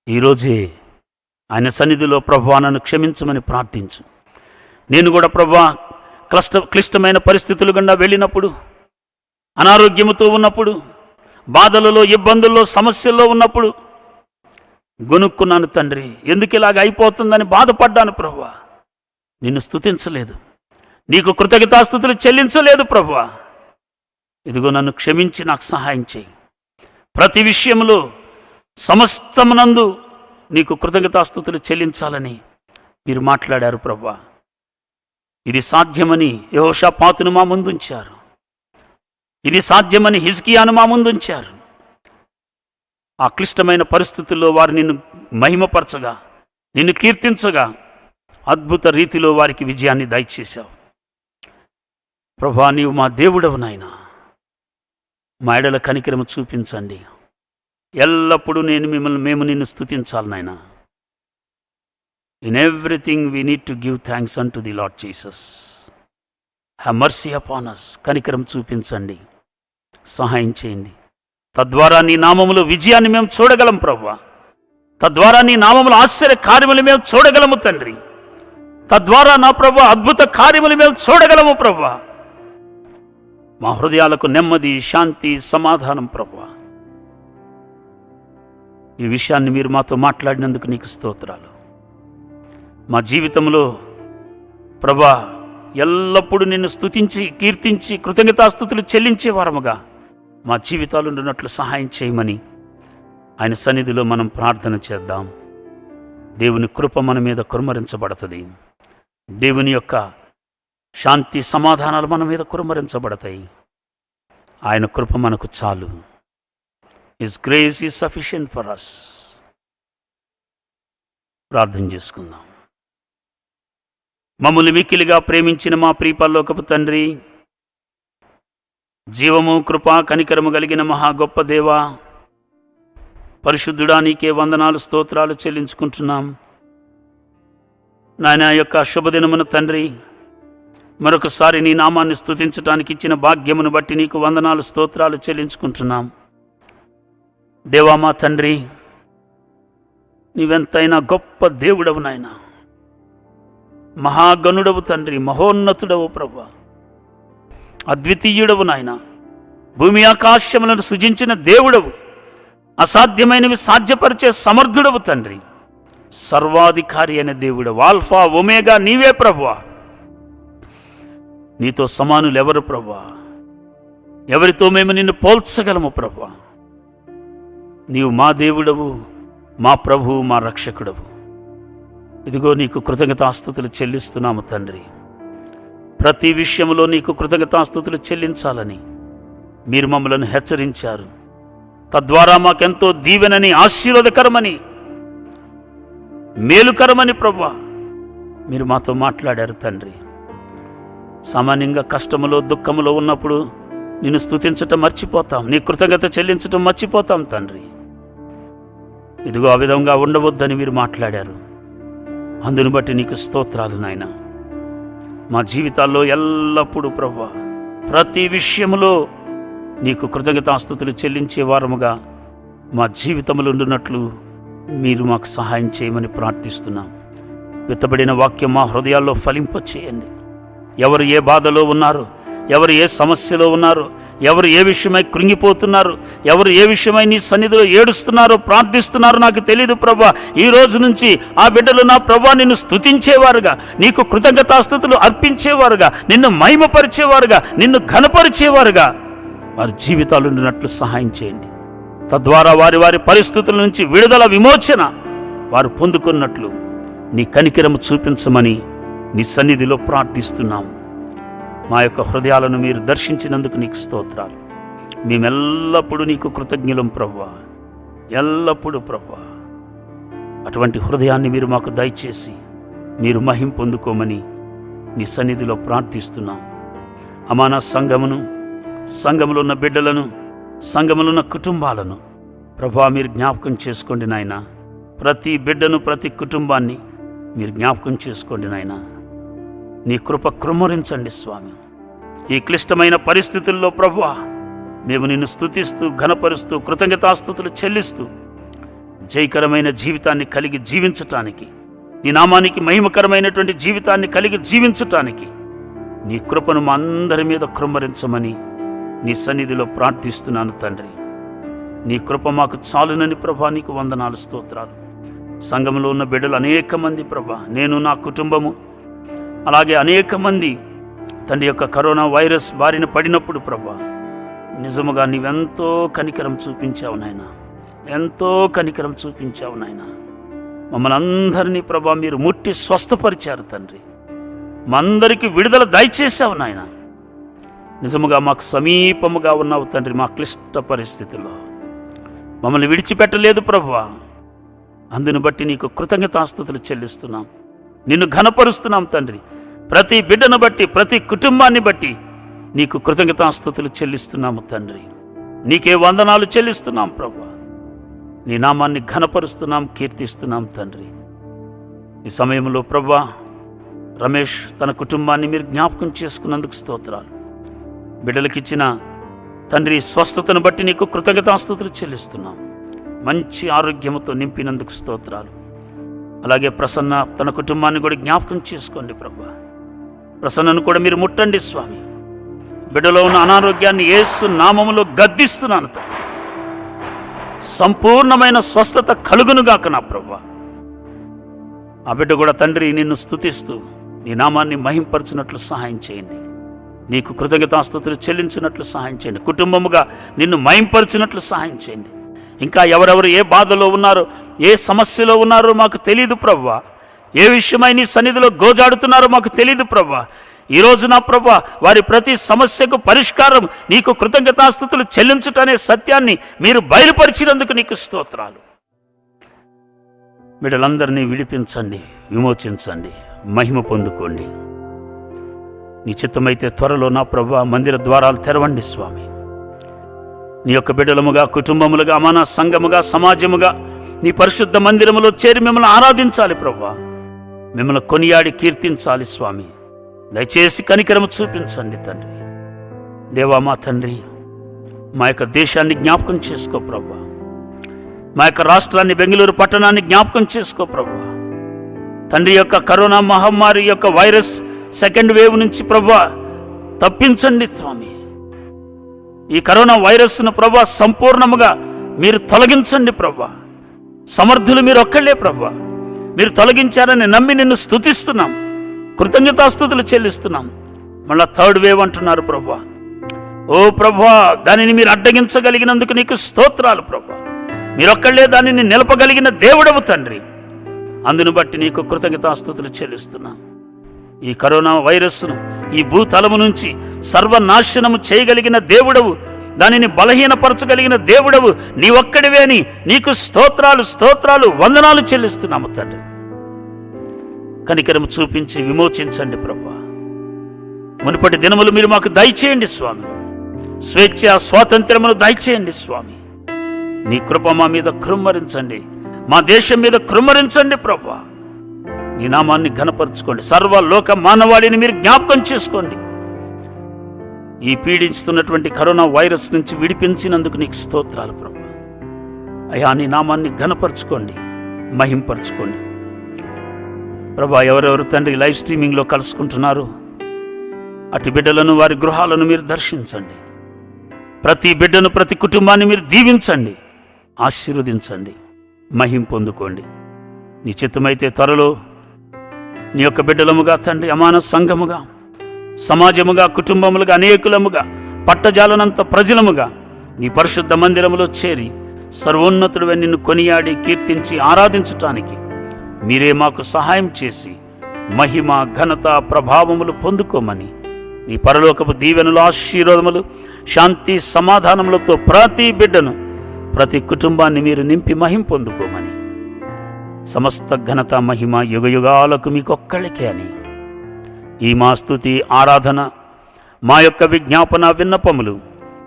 ఈరోజే ఆయన సన్నిధిలో ప్రభువా నన్ను క్షమించమని ప్రార్థించు. నేను కూడా ప్రభువా క్లిష్టమైన పరిస్థితులు గుండా వెళ్ళినప్పుడు, అనారోగ్యముతో ఉన్నప్పుడు, బాధలలో, ఇబ్బందుల్లో, సమస్యల్లో ఉన్నప్పుడు గొనుక్కున్నాను తండ్రి, ఎందుకు ఇలాగ అయిపోతుందని బాధపడ్డాను ప్రభువా. నిన్ను స్తుతించలేదు, నీకు కృతజ్ఞతాస్తుతులు చెల్లించలేదు ప్రభువా. ఇదిగో నన్ను క్షమించి నాకు సహాయం చేయి. ప్రతి విషయంలో సమస్తమునందు నీకు కృతజ్ఞతాస్తుతులు చెల్లించాలని మీరు మాట్లాడారు ప్రభువా. ఇది సాధ్యమని యెహోషాపాతును మా ముందుంచారు, ఇది సాధ్యమని హిజ్కియాను మా ముందుంచారు. ఆ క్లిష్టమైన పరిస్థితుల్లో వారు నిన్ను మహిమపరచగా, నిన్ను కీర్తించగా అద్భుత రీతిలో వారికి విజయాన్ని దయచేశావు ప్రభువా. నీవు మా దేవుడవు నాయనా, మా ఎడల కనికరము చూపించండి. ఎల్లప్పుడూ మేము నిన్ను స్తుతించాలి నాయనా. In everything we need to give thanks an to the lord Jesus. Have mercy upon us. కనికరం చూపించండి, సహాయం చేయండి. తద్వారా నీ నామములో విజయాన్ని మేము చూడగలం ప్రభువా. తద్వారా నీ నామములో ఆశ్చర్య కార్యములు మేము చూడగలము తండ్రి. తద్వారా నా ప్రభువా అద్భుత కార్యములు మేము చూడగలము ప్రభువా. మా హృదయాలకు నెమ్మది, శాంతి, సమాధానం ప్రభువా. ఈ విషయాన్ని మీరు మాతో మాట్లాడినందుకు నీకు స్తోత్రాలు. మా జీవితంలో ప్రభువా ఎల్లప్పుడూ నిన్ను స్తుతించి, కీర్తించి, కృతజ్ఞతాస్తుతులు చెల్లించే వారముగా మా జీవితాలు ఉండినట్లు సహాయం చేయమని ఆయన సన్నిధిలో మనం ప్రార్థన చేద్దాం. దేవుని కృప మన మీద కుమ్మరించబడుతుంది. దేవుని యొక్క శాంతి, సమాధానాలు మన మీద కుమ్మరించబడతాయి. ఆయన కృప మనకు చాలు. His grace is sufficient for us. ప్రార్థన చేసుకుందాం. మమ్మల్ని మిక్కిలిగా ప్రేమించిన మా ప్రియపరలోకపు తండ్రి, జీవము కృప కనికరము కలిగిన మహా గొప్ప దేవా, పరిశుద్ధుడా నీకే వందనాలు స్తోత్రాలు చెల్లించుకుంటున్నాం. నాయన యొక్క శుభదినమున తండ్రి, మరొకసారి నీ నామాన్ని స్తుతించడానికి ఇచ్చిన భాగ్యమును బట్టి నీకు వందనాలు స్తోత్రాలు చెల్లించుకుంటున్నాం. దేవా మా తండ్రి, నీవెంతైనా గొప్ప దేవుడవు నాయన, మహాగణుడవు తండ్రి, మహోన్నతుడవు ప్రభువా, అద్వితీయుడవు నాయన, భూమి ఆకాశములను సృజించిన దేవుడవు, అసాధ్యమైనవి సాధ్యపరిచే సమర్థుడవు తండ్రి, సర్వాధికారి అయిన దేవుడవు, ఆల్ఫా ఒమేగా నీవే ప్రభువా. నీతో సమానులు ఎవరు ప్రభువా? ఎవరితో మేము నిన్ను పోల్చగలము ప్రభువా? నీవు మా దేవుడవు, మా ప్రభువు, మా రక్షకుడవు. ఇదిగో నీకు కృతజ్ఞతాస్తుతులు చెల్లిస్తున్నాము తండ్రి. ప్రతి విషయంలో నీకు కృతజ్ఞతాస్తుతులు చెల్లించాలని మీరు మమ్మలను హెచ్చరించారు. తద్వారా మాకెంతో దీవెనని, ఆశీర్వాదకరమని, మేలుకరమని ప్రభువా మీరు మాతో మాట్లాడారు తండ్రి. సామాన్యంగా కష్టములో దుఃఖములో ఉన్నప్పుడు నిన్ను స్తుతించటం మర్చిపోతాం, నీ కృతజ్ఞత చెల్లించటం మర్చిపోతాం తండ్రి. ఇదిగో ఆ విధంగా ఉండవద్దని మీరు మాట్లాడారు. అందును బట్టి నీకు స్తోత్రాలు నాయన. మా జీవితాల్లో ఎల్లప్పుడూ ప్రభువా ప్రతి విషయములో నీకు కృతజ్ఞతాస్తుతులు చెల్లించే వారముగా మా జీవితములు ఉండునట్లు మీరు మాకు సహాయం చేయమని ప్రార్థిస్తున్నాం. విత్తబడిన వాక్యం మా హృదయాల్లో ఫలింపచేయండి. ఎవరు ఏ బాధలో ఉన్నారు, ఎవరు ఏ సమస్యలో ఉన్నారు, ఎవరు ఏ విషయమై కృంగిపోతున్నారు, ఎవరు ఏ విషయమై నీ సన్నిధిలో ఏడుస్తున్నారో, ప్రార్థిస్తున్నారో నాకు తెలియదు ప్రభా. ఈ రోజు నుంచి ఆ బిడ్డలు నా ప్రభా నిన్ను స్తుతించేవారుగా, నీకు కృతజ్ఞతాస్తుతులు అర్పించేవారుగా, నిన్ను మహిమపరిచేవారుగా, నిన్ను ఘనపరిచేవారుగా వారి జీవితాలు ఉండినట్లు సహాయం చేయండి. తద్వారా వారి వారి పరిస్థితుల నుంచి విడుదల, విమోచన వారు పొందుకున్నట్లు నీ కనికరము చూపించమని నీ సన్నిధిలో ప్రార్థిస్తున్నాము. మా యొక్క హృదయాలను మీరు దర్శించినందుకు నీకు స్తోత్రాలు. మేమెల్లప్పుడూ నీకు కృతజ్ఞులం ప్రభువా, ఎల్లప్పుడూ ప్రభువా. అటువంటి హృదయాన్ని మీరు మాకు దయచేసి మీరు మహిమ పొందుకోమని నీ సన్నిధిలో ప్రార్థిస్తున్నాం. అమానా సంఘమును, సంఘములో ఉన్న బిడ్డలను, సంఘములో ఉన్న కుటుంబాలను ప్రభువా మీరు జ్ఞాపకం చేసుకోండి నాయన. ప్రతి బిడ్డను, ప్రతి కుటుంబాన్ని మీరు జ్ఞాపకం చేసుకోండి నాయన. నీ కృప కృమ్మరించండి స్వామి. ఈ క్లిష్టమైన పరిస్థితుల్లో ప్రభువా మేము నిన్ను స్తుతిస్తూ, ఘనపరుస్తూ, కృతజ్ఞతాస్తుతులు చెల్లిస్తూ జయకరమైన జీవితాన్ని కలిగి జీవించటానికి, నీ నామానికి మహిమకరమైనటువంటి జీవితాన్ని కలిగి జీవించటానికి నీ కృపను మా అందరి మీద కృమ్మరించమని నీ సన్నిధిలో ప్రార్థిస్తున్నాను తండ్రి. నీ కృప మాకు చాలునని ప్రభా నీకు వందనాలు స్తోత్రాలు. సంఘంలో ఉన్న బిడ్డలు అనేక మంది ప్రభా, నేను నా కుటుంబము అలాగే అనేక మంది తండ్రి యొక్క కరోనా వైరస్ బారిన పడినప్పుడు ప్రభా నిజముగా నీవెంతో కనికరం చూపించావు నాయన, ఎంతో కనికరం చూపించావు నాయన. మమ్మల్ని అందరినీ ప్రభా మీరు ముట్టి స్వస్థపరిచారు తండ్రి. మా అందరికీ విడుదల దయచేసావు నాయన. నిజముగా మాకు సమీపముగా ఉన్నావు తండ్రి. మా క్లిష్ట పరిస్థితుల్లో మమ్మల్ని విడిచిపెట్టలేదు ప్రభువా. అందును బట్టి నీకు కృతజ్ఞతాస్తుతులు చెల్లిస్తున్నాం, నిన్ను ఘనపరుస్తున్నాం తండ్రి. ప్రతి బిడ్డను బట్టి, ప్రతి కుటుంబాన్ని బట్టి నీకు కృతజ్ఞతాస్తుతులు చెల్లిస్తున్నాము తండ్రి. నీకే వందనాలు చెల్లిస్తున్నాం ప్రభువా. నీ నామాన్ని ఘనపరుస్తున్నాం, కీర్తిస్తున్నాం తండ్రి. ఈ సమయంలో ప్రభువా రమేష్ తన కుటుంబాన్ని మీరు జ్ఞాపకం చేసుకున్నందుకు స్తోత్రాలు. బిడ్డలకిచ్చిన తండ్రి స్వస్థతను బట్టి నీకు కృతజ్ఞతాస్తుతులు చెల్లిస్తున్నాం. మంచి ఆరోగ్యముతో నింపినందుకు స్తోత్రాలు. అలాగే ప్రసన్న తన కుటుంబాన్ని కూడా జ్ఞాపకం చేసుకోండి ప్రభువా. ప్రసన్నను కూడా మీరు ముట్టండి స్వామి. బిడ్డలో ఉన్న అనారోగ్యాన్ని యేసు నామములో గద్దిస్తున్నాను తండ్రి. సంపూర్ణమైన స్వస్థత కలుగునుగాక నా ప్రభువా. ఆ బిడ్డ కూడా తండ్రి నిన్ను స్తుతిస్తూ నీ నామాన్ని మహింపరచునట్లు సహాయం చేయండి. నీకు కృతజ్ఞతాస్తుతులు చెల్లించినట్లు సహాయం చేయండి. కుటుంబముగా నిన్ను మహింపరచునట్లు సహాయం చేయండి. ఇంకా ఎవరెవరు ఏ బాధలో ఉన్నారో, ఏ సమస్యలో ఉన్నారో మాకు తెలియదు ప్రభువా. ఏ విషయమై నీ సన్నిధిలో గోజాడుతున్నారో మాకు తెలియదు ప్రభువా. ఈరోజు నా ప్రభువా వారి ప్రతి సమస్యకు పరిష్కారం నీకు కృతజ్ఞతాస్తుతులు చెల్లించుటనే సత్యాన్ని మీరు బయలుపరిచినందుకు నీకు స్తోత్రాలు. బిడ్డలందరినీ విడిపించండి, విమోచించండి. మహిమ పొందుకోండి. నీ చిత్తమైతే త్వరలో నా ప్రభువా మందిర ద్వారాలు తెరవండి స్వామి. నీ యొక్క బిడ్డలముగా, కుటుంబములుగా, మన సంఘముగా, సమాజముగా నీ పరిశుద్ధ మందిరములో చేరి మిమ్మల్ని ఆరాధించాలి ప్రభువా. మిమ్మల్ని కొనియాడి కీర్తించాలి స్వామి. దయచేసి కనికరము చూపించండి తండ్రి. దేవా మా తండ్రి, మా యొక్క దేశాన్ని జ్ఞాపకం చేసుకో ప్రభువా. మా యొక్క రాష్ట్రాన్ని, బెంగళూరు పట్టణాన్ని జ్ఞాపకం చేసుకో ప్రభువా. తండ్రి యొక్క కరోనా మహమ్మారి యొక్క వైరస్ సెకండ్ వేవ్ నుంచి ప్రభువా తప్పించండి స్వామి. ఈ కరోనా వైరస్ను ప్రభువా సంపూర్ణముగా మీరు తొలగించండి ప్రభువా. సమర్థులు మీరు ఒక్కళ్ళే ప్రభువా. మీరు తొలగించారని నమ్మి నిన్ను స్తుతిస్తున్నాం, కృతజ్ఞతాస్తుతులు చెల్లిస్తున్నాం. మళ్ళా థర్డ్ వేవ్ అంటున్నారు ప్రభువా. ఓ ప్రభువా, దానిని మీరు అడ్డగించగలిగినందుకు నీకు స్తోత్రాలు ప్రభువా. మీరొక్కళ్ళే దానిని నిలపగలిగిన దేవుడవు తండ్రి. అందును బట్టి నీకు కృతజ్ఞతాస్తుతులు చెల్లిస్తున్నాం. ఈ కరోనా వైరస్ను ఈ భూతలము నుంచి సర్వనాశనము చేయగలిగిన దేవుడవు, దానిని బలహీనపరచగలిగిన దేవుడవు నీ ఒక్కడివే అని నీకు స్తోత్రాలు స్తోత్రాలు వందనాలు చెల్లిస్తున్నాము తండ్రి. కనికరము చూపించి విమోచించండి ప్రభువా. మునుపటి దినములు మీరు మాకు దయచేయండి స్వామి. స్వేచ్ఛ స్వాతంత్ర్యమును దయచేయండి స్వామి. నీ కృప మా మీద కృమ్మరించండి, మా దేశం మీద కృమ్మరించండి ప్రభువా. నీ నామాన్ని ఘనపరచుకోండి. సర్వలోక మానవాళిని మీరు జ్ఞాపకం చేసుకోండి. ఈ పీడిస్తున్నటువంటి కరోనా వైరస్ నుంచి విడిపించినందుకు నీకు స్తోత్రాలు ప్రభువా. అయ్యా, నీ నామాన్ని ఘనపరచుకోండి, మహింపరచుకోండి ప్రభువా. ఎవరెవరు తండ్రి లైవ్ స్ట్రీమింగ్లో కలుసుకుంటున్నారు, అటు బిడ్డలను, వారి గృహాలను మీరు దర్శించండి. ప్రతి బిడ్డను, ప్రతి కుటుంబాన్ని మీరు దీవించండి, ఆశీర్వదించండి, మహిం పొందుకోండి. నీ చిత్తమైతే త్వరలో నీ యొక్క బిడ్డలముగా తండ్రి, అమాన సంఘముగా, సమాజముగా, కుటుంబములుగా, అనేకులముగా, పట్టజాలనంత ప్రజలముగా నీ పరిశుద్ధ మందిరములో చేరి సర్వోన్నతుడివై నిన్ను కొనియాడి కీర్తించి ఆరాధించటానికి మీరే మాకు సహాయం చేసి మహిమ, ఘనత, ప్రభావములు పొందుకోమని నీ పరలోకపు దీవెనలు, ఆశీర్వాదములు, శాంతి, సమాధానములతో ప్రతి బిడ్డను, ప్రతి కుటుంబాన్ని మీరు నింపి మహిం పొందుకోమని, సమస్త ఘనత మహిమ యుగయుగాలకు మీకొక్కళ్ళకే అని ఈ మా స్తుతి, ఆరాధన, మా యొక్క విజ్ఞాపన, విన్నపములు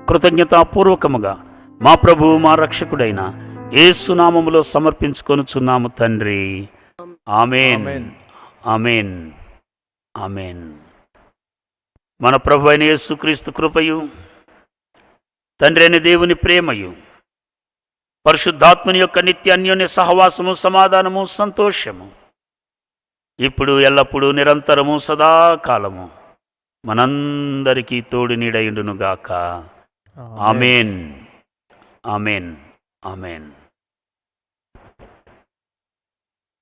కృతజ్ఞతాపూర్వకముగా మా ప్రభువు, మా రక్షకుడైన యేసు నామములో సమర్పించుకొనుచున్నాము తండ్రి. ఆమేన్, ఆమేన్, ఆమేన్. మన ప్రభు అయిన యేసుక్రీస్తు కృపయు, తండ్రి అయిన దేవుని ప్రేమయు, పరిశుద్ధాత్మని యొక్క నిత్య అన్యోన్య సహవాసము, సమాధానము, సంతోషము ఇప్పుడు ఎల్లప్పుడూ నిరంతరము సదాకాలము మనందరికీ తోడు నీడయుండునుగాక. ఆమేన్, ఆమేన్, ఆమేన్.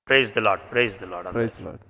Praise the Lord, praise the Lord. Praise lord.